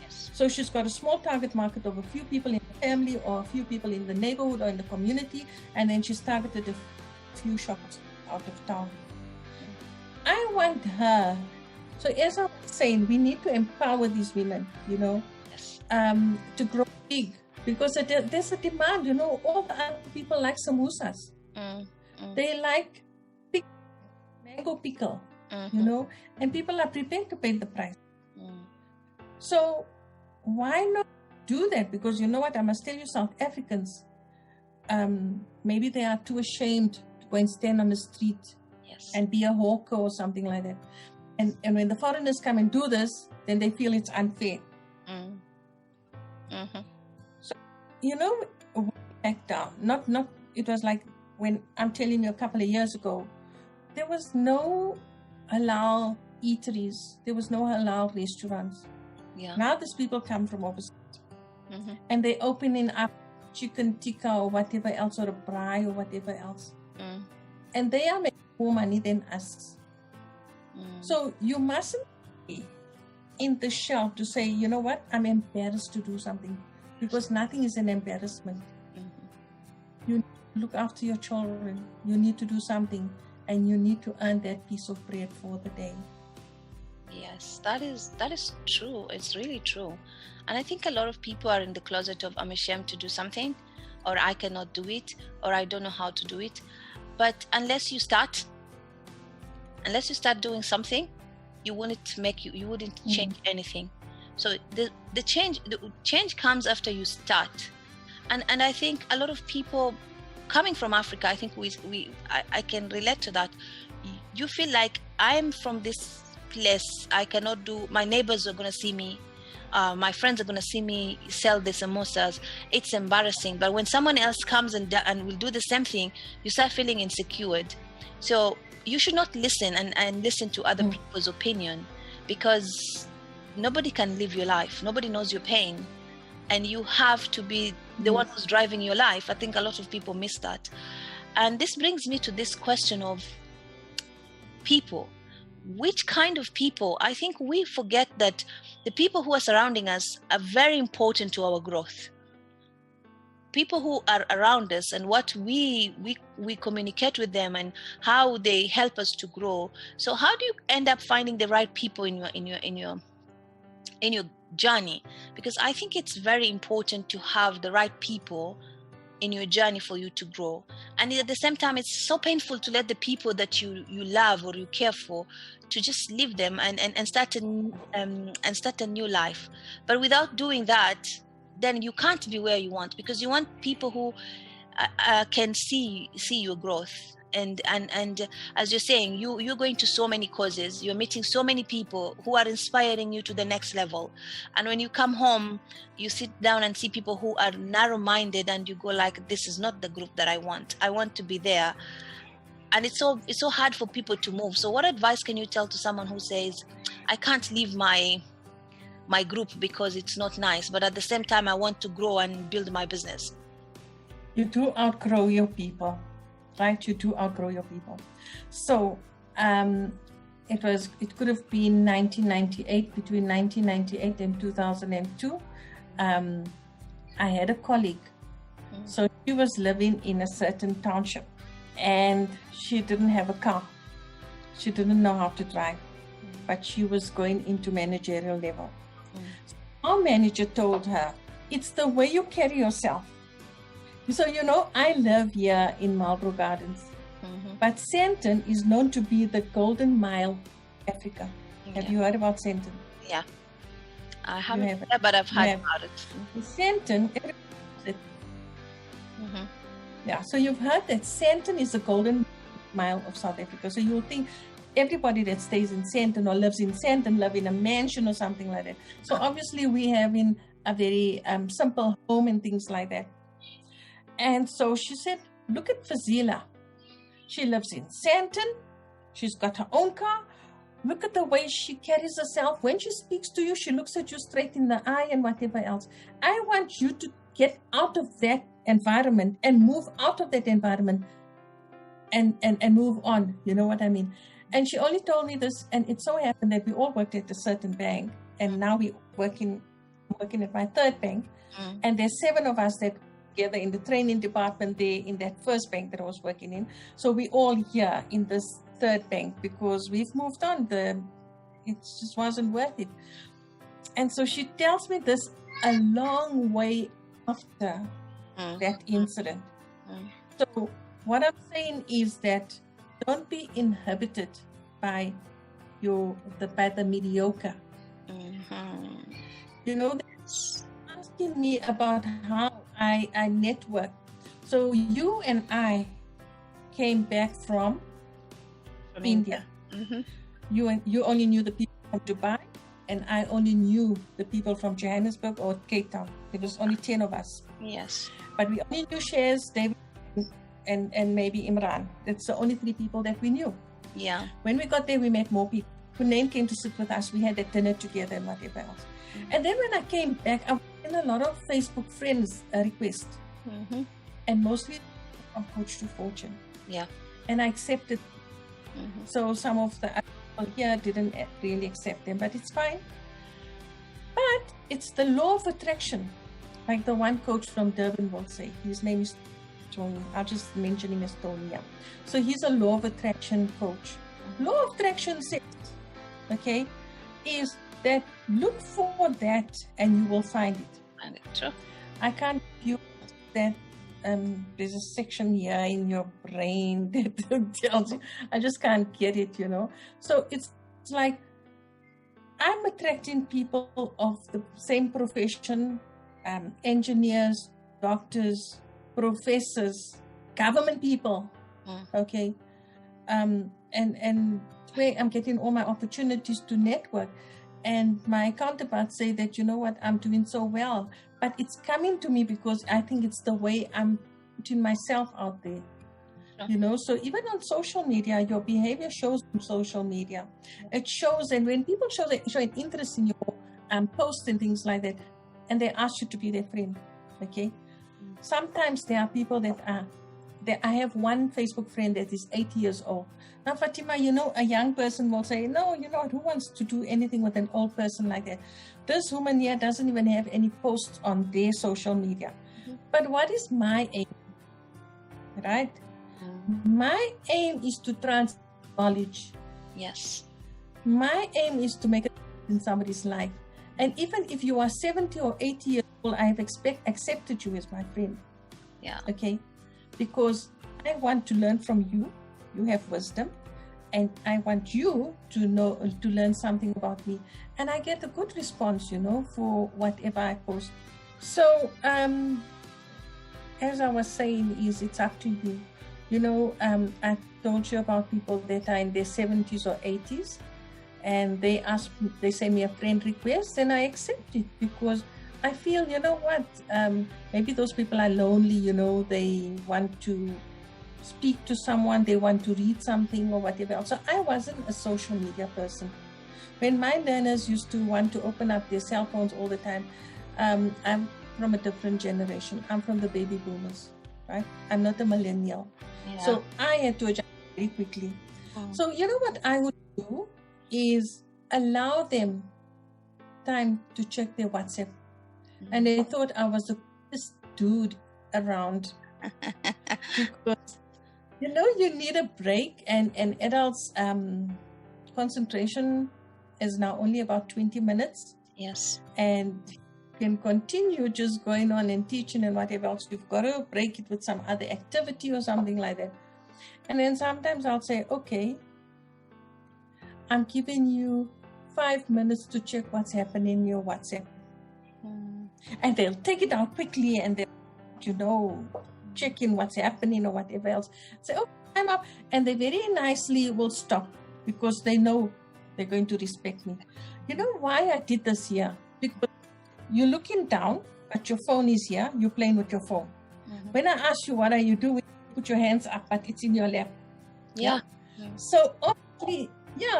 Yes. So she's got a small target market of a few people in the family or a few people in the neighborhood or in the community, and then she's targeted a few shops out of town. I want her. So as I was saying, we need to empower these women, Yes. To grow big, because there's a demand, all the other people like samosas. They like mango pickle, and people are prepared to pay the price. So why not do that? Because you know what, I must tell you, South Africans, maybe they are too ashamed to go and stand on the street and be a hawker or something like that. And when the foreigners come and do this, then they feel it's unfair. So, back down. Not. It was like when I'm telling you a couple of years ago, there was no halal eateries. There was no halal restaurants. Yeah. Now these people come from overseas, and they're opening up chicken tikka or whatever else, or a braai or whatever else, and they are making more money than us. So you mustn't be in the shell to say, you know what, I'm embarrassed to do something, because nothing is an embarrassment. You need to look after your children. You need to do something, and you need to earn that piece of bread for the day. Yes, that is true. It's really true. And I think a lot of people are in the closet of, I'm ashamed to do something, or I cannot do it, or I don't know how to do it. But unless you start doing something, you wouldn't change anything. So the change comes after you start. And I think a lot of people coming from Africa, I think I can relate to that. You feel like, I'm from this place, I cannot do, my neighbors are going to see me, my friends are going to see me sell the samosas. It's embarrassing. But when someone else comes and will do the same thing, you start feeling insecure. So you should not listen and listen to other people's opinion, because nobody can live your life. Nobody knows your pain, and you have to be the one who's driving your life. I think a lot of people miss that. And this brings me to this question of people. Which kind of people? I think we forget that the people who are surrounding us are very important to our growth. People who are around us and what we communicate with them and how they help us to grow. So how do you end up finding the right people in your journey? Because I think it's very important to have the right people in your journey for you to grow. And at the same time, it's so painful to let the people that you love or you care for to just leave them and start a new life. But without doing that, then you can't be where you want, because you want people who can see your growth. And as you're saying, you're going to so many causes, you're meeting so many people who are inspiring you to the next level. And when you come home, you sit down and see people who are narrow-minded, and you go like, this is not the group that I want to be there. And it's so hard for people to move. So what advice can you tell to someone who says, I can't leave my group because it's not nice, but at the same time I want to grow and build my business? You do outgrow your people, right? You do outgrow your people. So it could have been 1998, between 1998 and 2002. I had a colleague. So she was living in a certain township, and she didn't have a car. She didn't know how to drive, but she was going into managerial level. So our manager told her, it's the way you carry yourself. So, I live here in Marlborough Gardens, but Sandton is known to be the golden mile of Africa. Have you heard about Sandton? Yeah. I haven't, but I've heard about it. Sandton, yeah, so you've heard that Sandton is the golden mile of South Africa. So you'll think everybody that stays in Sandton or lives in Sandton live in a mansion or something like that. So obviously we have in a very simple home and things like that. And so she said, look at Fazilla. She lives in Sandton. She's got her own car. Look at the way she carries herself. When she speaks to you, she looks at you straight in the eye and whatever else. I want you to get out of that environment and move out of that environment and move on. You know what I mean? And she only told me this, and it so happened that we all worked at a certain bank, and now we're working at my third bank. And there's 7 of us that together in the training department there in that first bank that I was working in. So we all here in this third bank because we've moved on. It just wasn't worth it. And so she tells me this a long way after that incident. So what I'm saying is that don't be inhibited by the mediocre. That's asking me about how I network. So you and I came back from India. You only knew the people from Dubai, and I only knew the people from Johannesburg or Cape Town. There was only 10 of us. Yes. But we only knew Shares, David, and maybe Imran. That's the only 3 people that we knew. Yeah. When we got there, we met more people. Hunain came to sit with us. We had a dinner together and whatever else. And then when I came back, I was in a lot of Facebook friends requests. And mostly from Coach to Fortune. Yeah. And I accepted. So some of the people here didn't really accept them, but it's fine. But it's the law of attraction. Like the one coach from Durban will say. His name is Tony. I'll just mention him as Tony. Yeah. So he's a law of attraction coach. Law of attraction says, is that look for that and you will find it. Find it, true. I can't give you that. There's a section here in your brain that tells you. I just can't get it, So it's like I'm attracting people of the same profession, engineers, doctors, professors, government people. Okay. And where I'm getting all my opportunities to network. And my counterparts say that, you know what, I'm doing so well. But it's coming to me because I think it's the way I'm putting myself out there. So even on social media, your behavior shows on social media. It shows, and when people show an interest in your posts and things like that, and they ask you to be their friend, Sometimes there are people I have one Facebook friend that is 80 years old. Now, Fatima, a young person will say, no, who wants to do anything with an old person like that? This woman here doesn't even have any posts on their social media. But what is my aim? Right? My aim is to transfer knowledge. Yes. My aim is to make a difference in somebody's life. And even if you are 70 or 80 years old, I have accepted you as my friend. Yeah. Okay, because I want to learn from you. You have wisdom, and I want you to learn something about me. And I get a good response, for whatever I post. So, as I was saying, it's up to you. I told you about people that are in their 70s or 80s, and they send me a friend request, and I accept it because I feel, what, maybe those people are lonely, they want to speak to someone, they want to read something or whatever else. So I wasn't a social media person. When my learners used to want to open up their cell phones all the time, I'm from a different generation. I'm from the baby boomers, right? I'm not a millennial. Yeah. So I had to adjust very quickly. So what I would do is allow them time to check their WhatsApp. And they thought I was the coolest dude around. Because, you need a break, and adults' concentration is now only about 20 minutes. Yes. And can continue just going on and teaching and whatever else. You've got to break it with some other activity or something like that. And then sometimes I'll say, okay, I'm giving you 5 minutes to check what's happening in your WhatsApp. And they'll take it out quickly and they'll, check in what's happening or whatever else. Say, oh, I'm up. And they very nicely will stop because they know they're going to respect me. You know why I did this here? Because you're looking down, but your phone is here. You're playing with your phone. When I ask you, what are you doing? Put your hands up, but it's in your lap. Yeah. So obviously,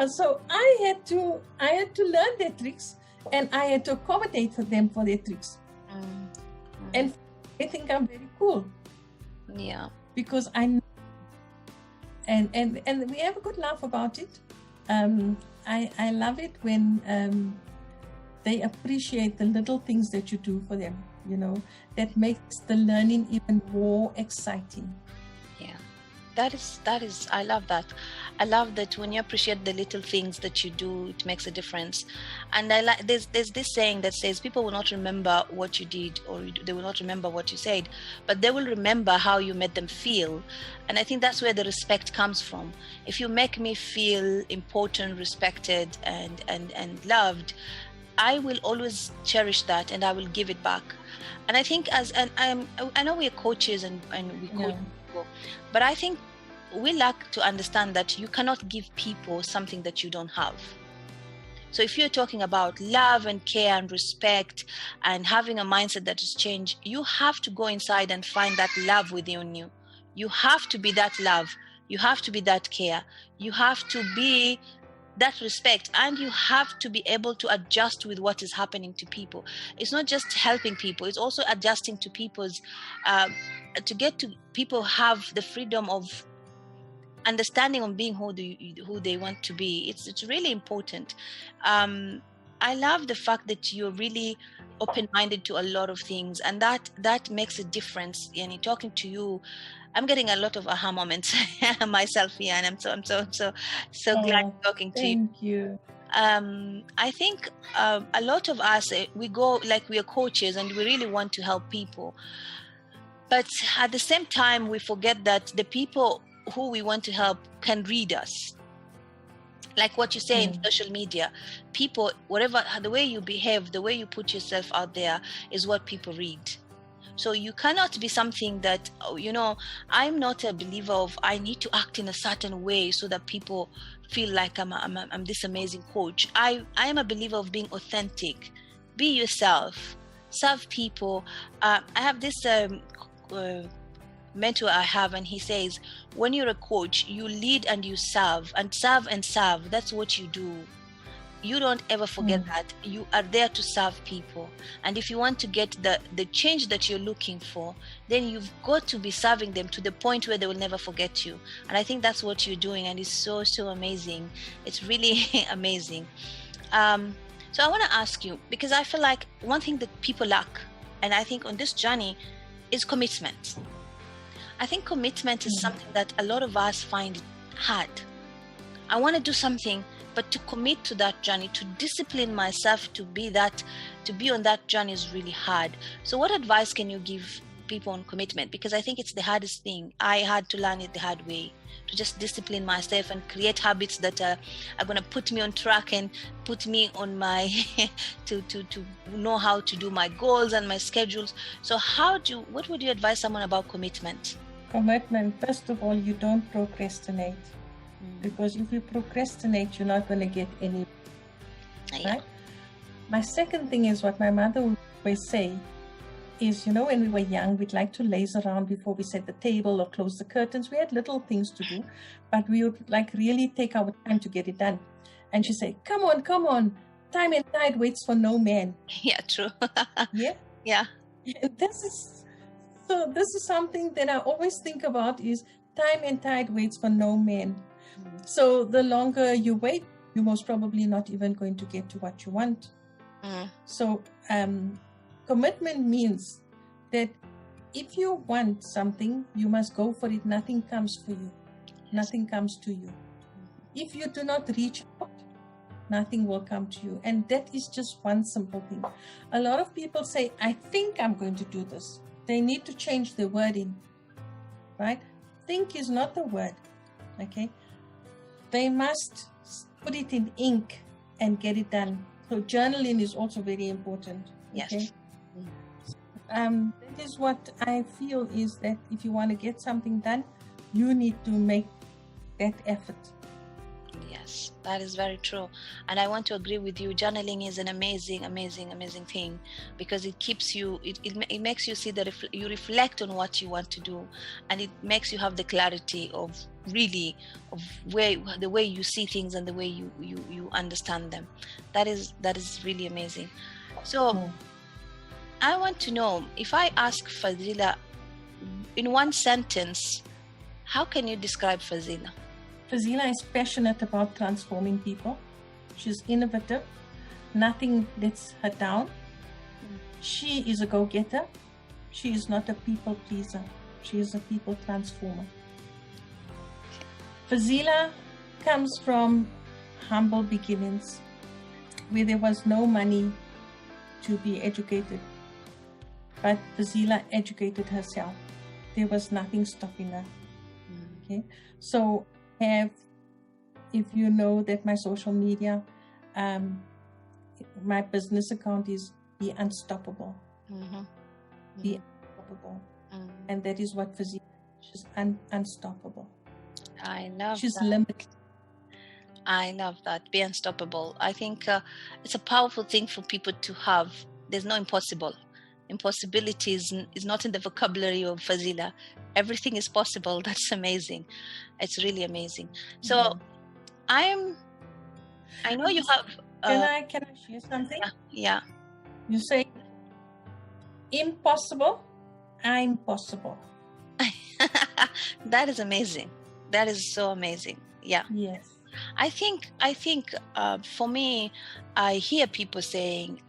so I had to learn their tricks, and I had to accommodate for them for their tricks. And they think I'm very cool. Yeah. Because I know, and we have a good laugh about it. I love it when they appreciate the little things that you do for them, that makes the learning even more exciting. Yeah. That is, I love that. I love that when you appreciate the little things that you do, it makes a difference. And I like, there's this saying that says people will not remember what you did, or they will not remember what you said, but they will remember how you made them feel. And I think that's where the respect comes from. If you make me feel important, respected, and loved, I will always cherish that, and I will give it back. And I think I know we're coaches and we coach people, but I think we lack to understand that you cannot give people something that you don't have. So if you're talking about love and care and respect and having a mindset that has changed, you have to go inside and find that love within you. You have to be that love. You have to be that care. You have to be that respect, and you have to be able to adjust with what is happening to people. It's not just helping people, it's also adjusting to people's to get to people have the freedom of understanding on being who they want to be. It's really important. I love the fact that you're really open-minded to a lot of things, and that makes a difference. And talking to you, I'm getting a lot of aha moments myself here, and I'm so glad talking to you. Thank you. I think a lot of us, we go like we are coaches and we really want to help people, but at the same time we forget that the people who we want to help can read us. Like what you say in social media, people, whatever, the way you behave, the way you put yourself out there is what people read. So you cannot be something that, I'm not a believer of I need to act in a certain way so that people feel like I'm this amazing coach. I am a believer of being authentic. Be yourself. Serve people. I have this mentor I have, and he says, when you're a coach, you lead and you serve, and serve and serve. That's what you do. You don't ever forget that. You are there to serve people. And if you want to get the change that you're looking for, then you've got to be serving them to the point where they will never forget you. And I think that's what you're doing, and it's so, so amazing. It's really amazing. So I want to ask you, because I feel like one thing that people lack, and I think on this journey, is commitment. I think commitment is something that a lot of us find hard. I want to do something, but to commit to that journey, to discipline myself to be on that journey is really hard. So what advice can you give people on commitment, because I think it's the hardest thing. I had to learn it the hard way, to just discipline myself and create habits that are going to put me on track and put me on my to know how to do my goals and my schedules. So what would you advise someone about commitment? Commitment, first of all, you don't procrastinate. Because if you procrastinate, you're not going to get any. Right? My second thing is what my mother would always say is, when we were young, we'd like to laze around before we set the table or close the curtains. We had little things to do, but we would really take our time to get it done. And she'd say, come on, time and tide waits for no man. Yeah, true. Yeah. This is something that I always think about, is time and tide waits for no man. So the longer you wait, you're most probably not even going to get to what you want. So commitment means that if you want something, you must go for it. Nothing comes for you. Nothing comes to you. If you do not reach out, nothing will come to you. And that is just one simple thing. A lot of people say, I think I'm going to do this. They need to change the wording, right? Think is not the word, okay? They must put it in ink and get it done. So journaling is also very important. Yes. Okay? That is what I feel, is that if you want to get something done, you need to make that effort. Yes, that is very true. And I want to agree with you. Journaling is an amazing thing, because it keeps you, it makes you see that you reflect on what you want to do, and it makes you have the clarity of the way you see things and the way you understand them. That is really amazing. So I want to know, if I ask Fazilla in one sentence, how can you describe Fazilla? Fazilla is passionate about transforming people. She's innovative. Nothing lets her down. She is a go-getter. She is not a people pleaser. She is a people transformer. Fazilla comes from humble beginnings, where there was no money to be educated. But Fazilla educated herself. There was nothing stopping her. Okay, so if you know that my social media, my business account is Be Unstoppable. Be unstoppable. And that is what Fazilla is. She's unstoppable. I love She's that. limited. I love that. Be unstoppable. I think it's a powerful thing for people to have. There's no impossible. Impossibility is not in the vocabulary of Fazilla. Everything is possible. That's amazing. It's really amazing. So I know you have. Can I share something? Yeah. You say impossible. I'm possible. That is amazing. That is so amazing. Yeah. Yes. I think for me, I hear people saying,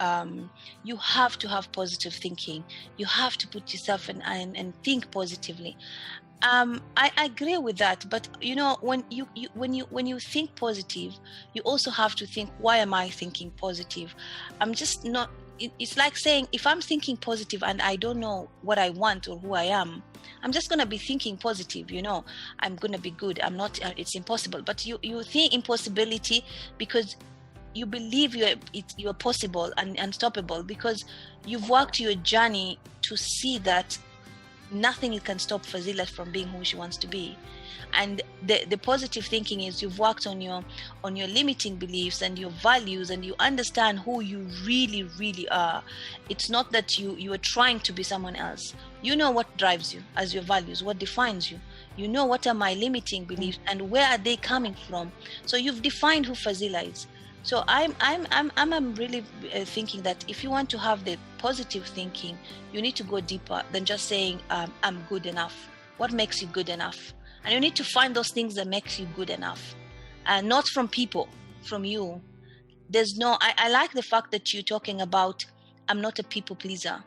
you have to have positive thinking. You have to put yourself and think positively. I agree with that, but when you think positive, you also have to think, why am I thinking positive? I'm just not. It's like saying, if I'm thinking positive and I don't know what I want or who I am, I'm just going to be thinking positive, I'm going to be good. I'm not, it's impossible. But you think impossibility because you believe you're possible and unstoppable, because you've worked your journey to see that nothing can stop Fazilla from being who she wants to be. And the positive thinking is you've worked on your limiting beliefs and your values, and you understand who you really, really are. It's not that you are trying to be someone else. You know what drives you as your values, what defines you. You know, what are my limiting beliefs and where are they coming from? So you've defined who Fazilla is. So I'm really thinking that if you want to have the positive thinking, you need to go deeper than just saying I'm good enough. What makes you good enough? And you need to find those things that makes you good enough, and not from people, from you. There's no. I like the fact that you're talking about I'm not a people pleaser,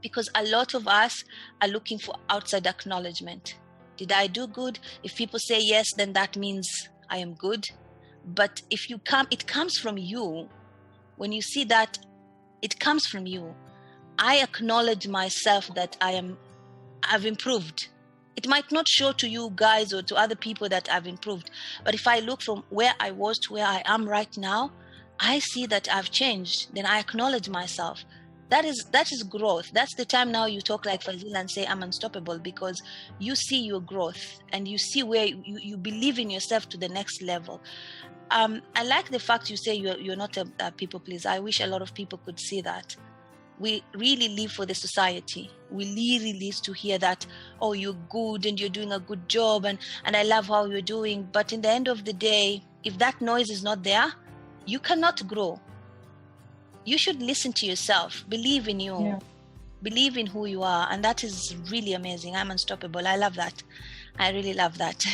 because a lot of us are looking for outside acknowledgement. Did I do good? If people say yes, then that means I am good. But if it comes from you. When you see that it comes from you, I acknowledge myself that I've improved. It might not show to you guys or to other people that I've improved, but if I look from where I was to where I am right now, I see that I've changed. Then I acknowledge myself. That is growth. That's the time now you talk like Fazilla and say I'm unstoppable, because you see your growth and you see where you believe in yourself to the next level. I like the fact you say you're not a people pleaser. I wish a lot of people could see that. We really live for the society. We really live to hear that, oh, you're good and you're doing a good job and I love how you're doing. But in the end of the day, if that noise is not there, you cannot grow. You should listen to yourself, believe in you, believe in who you are. And that is really amazing. I'm unstoppable. I love that. I really love that.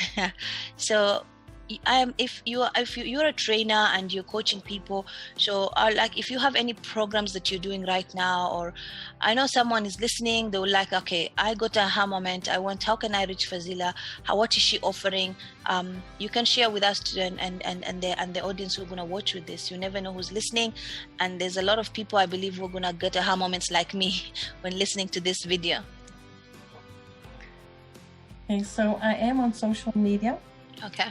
So if you're a trainer and you're coaching people, so like if you have any programs that you're doing right now, or I know someone is listening, they will like, okay, I got a aha moment, how can I reach Fazilla, what is she offering? You can share with us and the audience who are going to watch with this. You never know who's listening, and there's a lot of people I believe who are going to get aha moments like me when listening to this video. Okay, so I am on social media. Okay.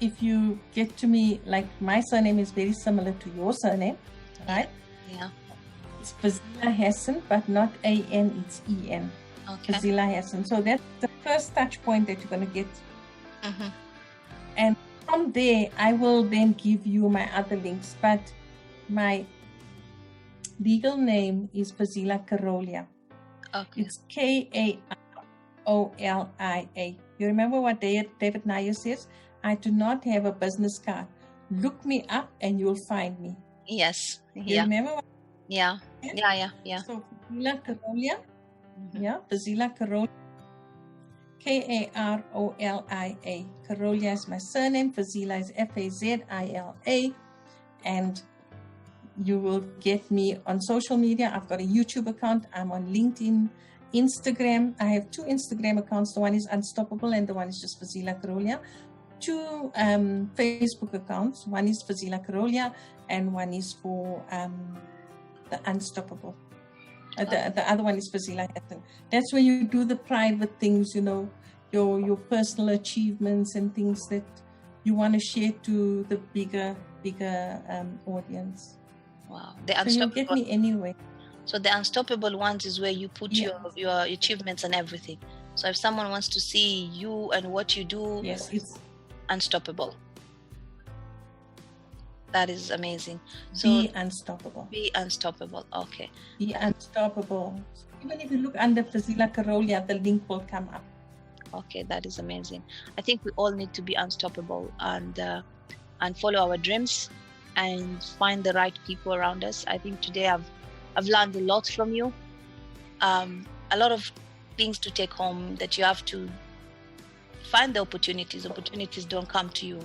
If you get to me, like my surname is very similar to your surname, right? Yeah. It's Fazilla Hassan, but not A-N, it's E-N. Okay. Fazilla Hassan. So that's the first touch point that you're going to get. Mm-hmm. And from there, I will then give you my other links. But my legal name is Fazilla Karolia. Okay. It's Karolia. You remember what David Nair says? I do not have a business card. Look me up and you'll find me. Yes. You remember what? Yeah. So Fazilla Karolia. Mm-hmm. Yeah, Fazilla Karolia. Karolia. Karolia is my surname. Fazilla is Fazilla. And you will get me on social media. I've got a YouTube account. I'm on LinkedIn, Instagram. I have 2 Instagram accounts. The one is Unstoppable and the one is just Fazilla Karolia. 2 Facebook accounts. One is Fazilla Karolia and one is for the Unstoppable. The other one is Fazilla Hassan. That's where you do the private things, you know, your personal achievements and things that you want to share to the bigger audience. Wow. So you get me anyway. So the Unstoppable ones is where you put your achievements and everything. So if someone wants to see you and what you do, yes, it's Unstoppable. That is amazing. So be unstoppable. Be unstoppable. Okay. Be unstoppable. So even if you look under Fazilla Karolia, the link will come up. Okay, that is amazing. I think we all need to be unstoppable and follow our dreams and find the right people around us. I think today I've learned a lot from you. A lot of things to take home, that you have to find the opportunities. Opportunities don't come to you.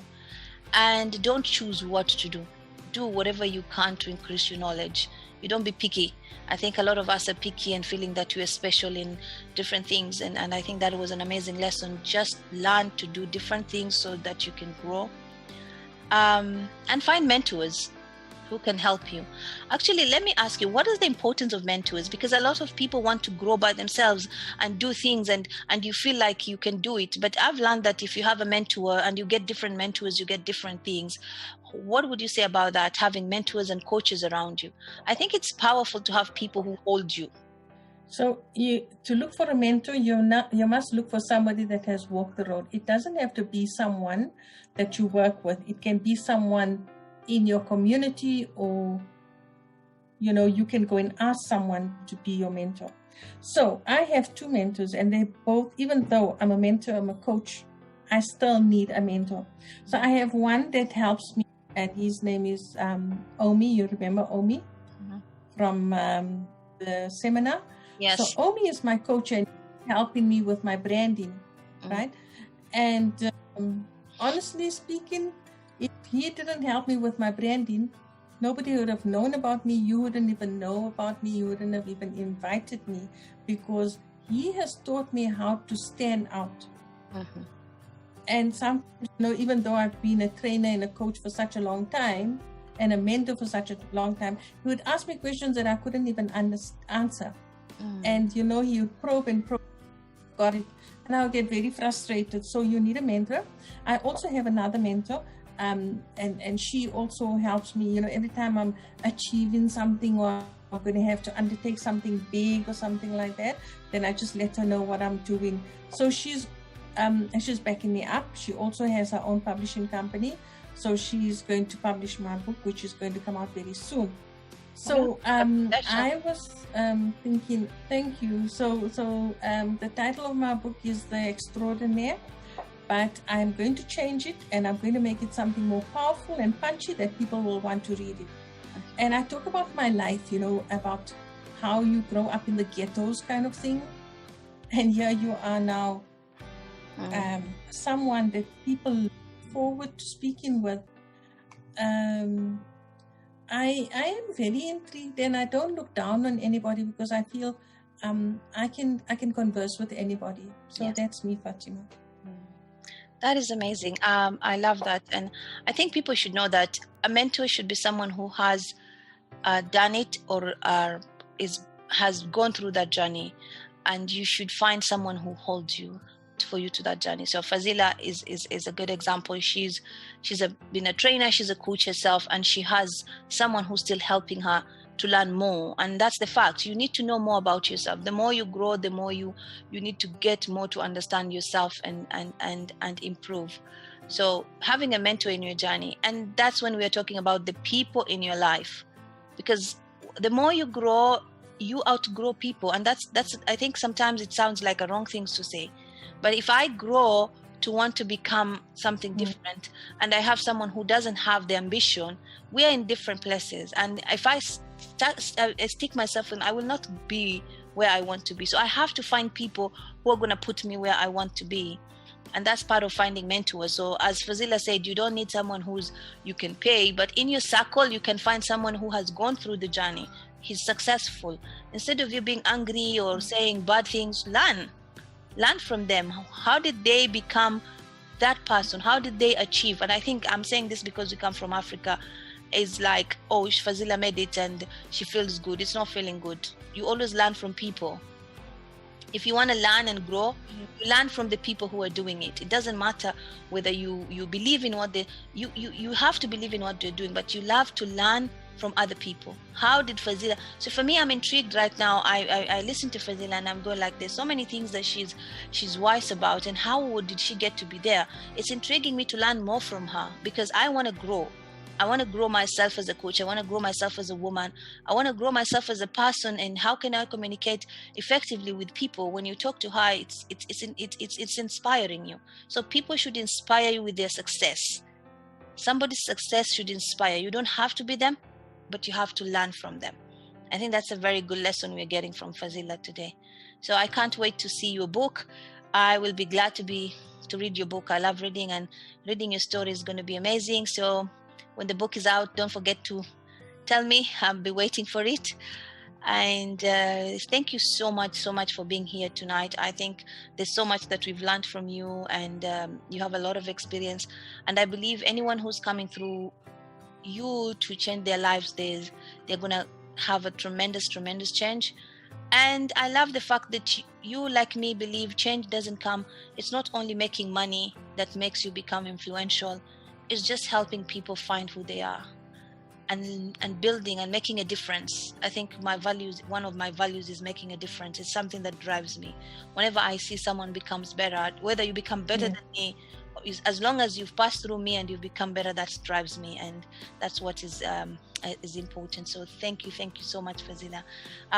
And don't choose what to do. Do whatever you can to increase your knowledge. You don't be picky. I think a lot of us are picky and feeling that we are special in different things. And I think that was an amazing lesson. Just learn to do different things so that you can grow. And find mentors who can help you. Actually, let me ask you, what is the importance of mentors? Because a lot of people want to grow by themselves and do things and you feel like you can do it. But I've learned that if you have a mentor and you get different mentors, you get different things. What would you say about that, having mentors and coaches around you? I think it's powerful to have people who hold you. So to look for a mentor, you must look for somebody that has walked the road. It doesn't have to be someone that you work with. It can be someone in your community, or you can go and ask someone to be your mentor. So I have 2 mentors, and they both, even though I'm a mentor, I'm a coach, I still need a mentor. So I have one that helps me, and his name is Omi. You remember Omi from the seminar? Yes. So Omi is my coach and helping me with my branding, right? And honestly speaking, if he didn't help me with my branding, nobody would have known about me. You wouldn't even know about me. You wouldn't have even invited me, because he has taught me how to stand out. And sometimes, even though I've been a trainer and a coach for such a long time, and a mentor for such a long time, he would ask me questions that I couldn't even answer. And, he would probe and probe, got it. And I would get very frustrated. So you need a mentor. I also have another mentor. And she also helps me, every time I'm achieving something or I'm going to have to undertake something big or something like that, then I just let her know what I'm doing. So she's backing me up. She also has her own publishing company. So she's going to publish my book, which is going to come out very soon. So I was thinking, thank you. So the title of my book is The Extraordinaire, but I'm going to change it and I'm going to make it something more powerful and punchy that people will want to read it. And I talk about my life, about how you grow up in the ghettos kind of thing. And here you are now, someone that people look forward to speaking with. I am very intrigued, and I don't look down on anybody because I feel I can converse with anybody. So that's me, Fatima. That is amazing. I love that, and I think people should know that a mentor should be someone who has done it or has gone through that journey, and you should find someone who holds you for you to that journey. So Fazilla is a good example. She's been a trainer, she's a coach herself, and she has someone who's still helping her to learn more. And that's the fact. You need to know more about yourself. The more you grow, the more you need to get more to understand yourself and improve. So having a mentor in your journey, and that's when we are talking about the people in your life, because the more you grow, you outgrow people. And that's I think sometimes it sounds like a wrong thing to say, but if I grow to want to become something different and I have someone who doesn't have the ambition, we are in different places. And if I stick myself in, I will not be where I want to be. So I have to find people who are going to put me where I want to be. And that's part of finding mentors. So as Fazilla said, you don't need someone you can pay, but in your circle, you can find someone who has gone through the journey. He's successful. Instead of you being angry or saying bad things, learn from them. How did they become that person? How did they achieve? And I think I'm saying this because we come from Africa. It's like, oh, Fazilla made it and she feels good. It's not feeling good. You always learn from people. If you want to learn and grow, you learn from the people who are doing it. It doesn't matter whether you believe in what you have to believe in what they're doing, but you love to learn from other people. How did Fazilla? So for me, I'm intrigued right now. I listen to Fazilla and I'm going like, there's so many things that she's wise about, and how did she get to be there? It's intriguing me to learn more from her because I want to grow. I want to grow myself as a coach. I want to grow myself as a woman. I want to grow myself as a person. And how can I communicate effectively with people? When you talk to her, it's inspiring you. So people should inspire you with their success. Somebody's success should inspire. You don't have to be them, but you have to learn from them. I think that's a very good lesson we're getting from Fazilla today. So I can't wait to see your book. I will be glad to read your book. I love reading, and reading your story is going to be amazing. So when the book is out, don't forget to tell me. I'll be waiting for it. And thank you so much for being here tonight. I think there's so much that we've learned from you, and you have a lot of experience. And I believe anyone who's coming through you to change their lives, they're going to have a tremendous change. And I love the fact that you, like me, believe change doesn't come. It's not only making money that makes you become influential. It's just helping people find who they are and building and making a difference. I think one of my values is making a difference. It's something that drives me. Whenever I see someone becomes better, whether you become better than me, as long as you've passed through me and you've become better, that drives me, and that's what is important. So thank you so much, Fazilla.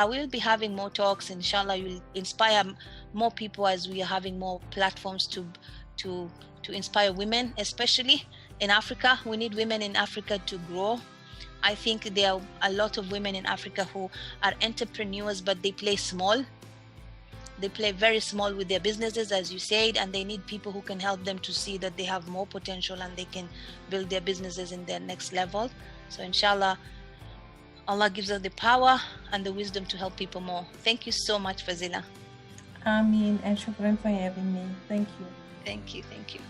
We'll be having more talks. Inshallah, you'll inspire more people as we are having more platforms to inspire women, especially in Africa. We need women in Africa to grow. I think there are a lot of women in Africa who are entrepreneurs, but they play small. They play very small with their businesses, as you said, and they need people who can help them to see that they have more potential and they can build their businesses in their next level. So inshallah, Allah gives us the power and the wisdom to help people more. Thank you so much, Fazilla. Ameen, and shukran for having me. Thank you. Thank you.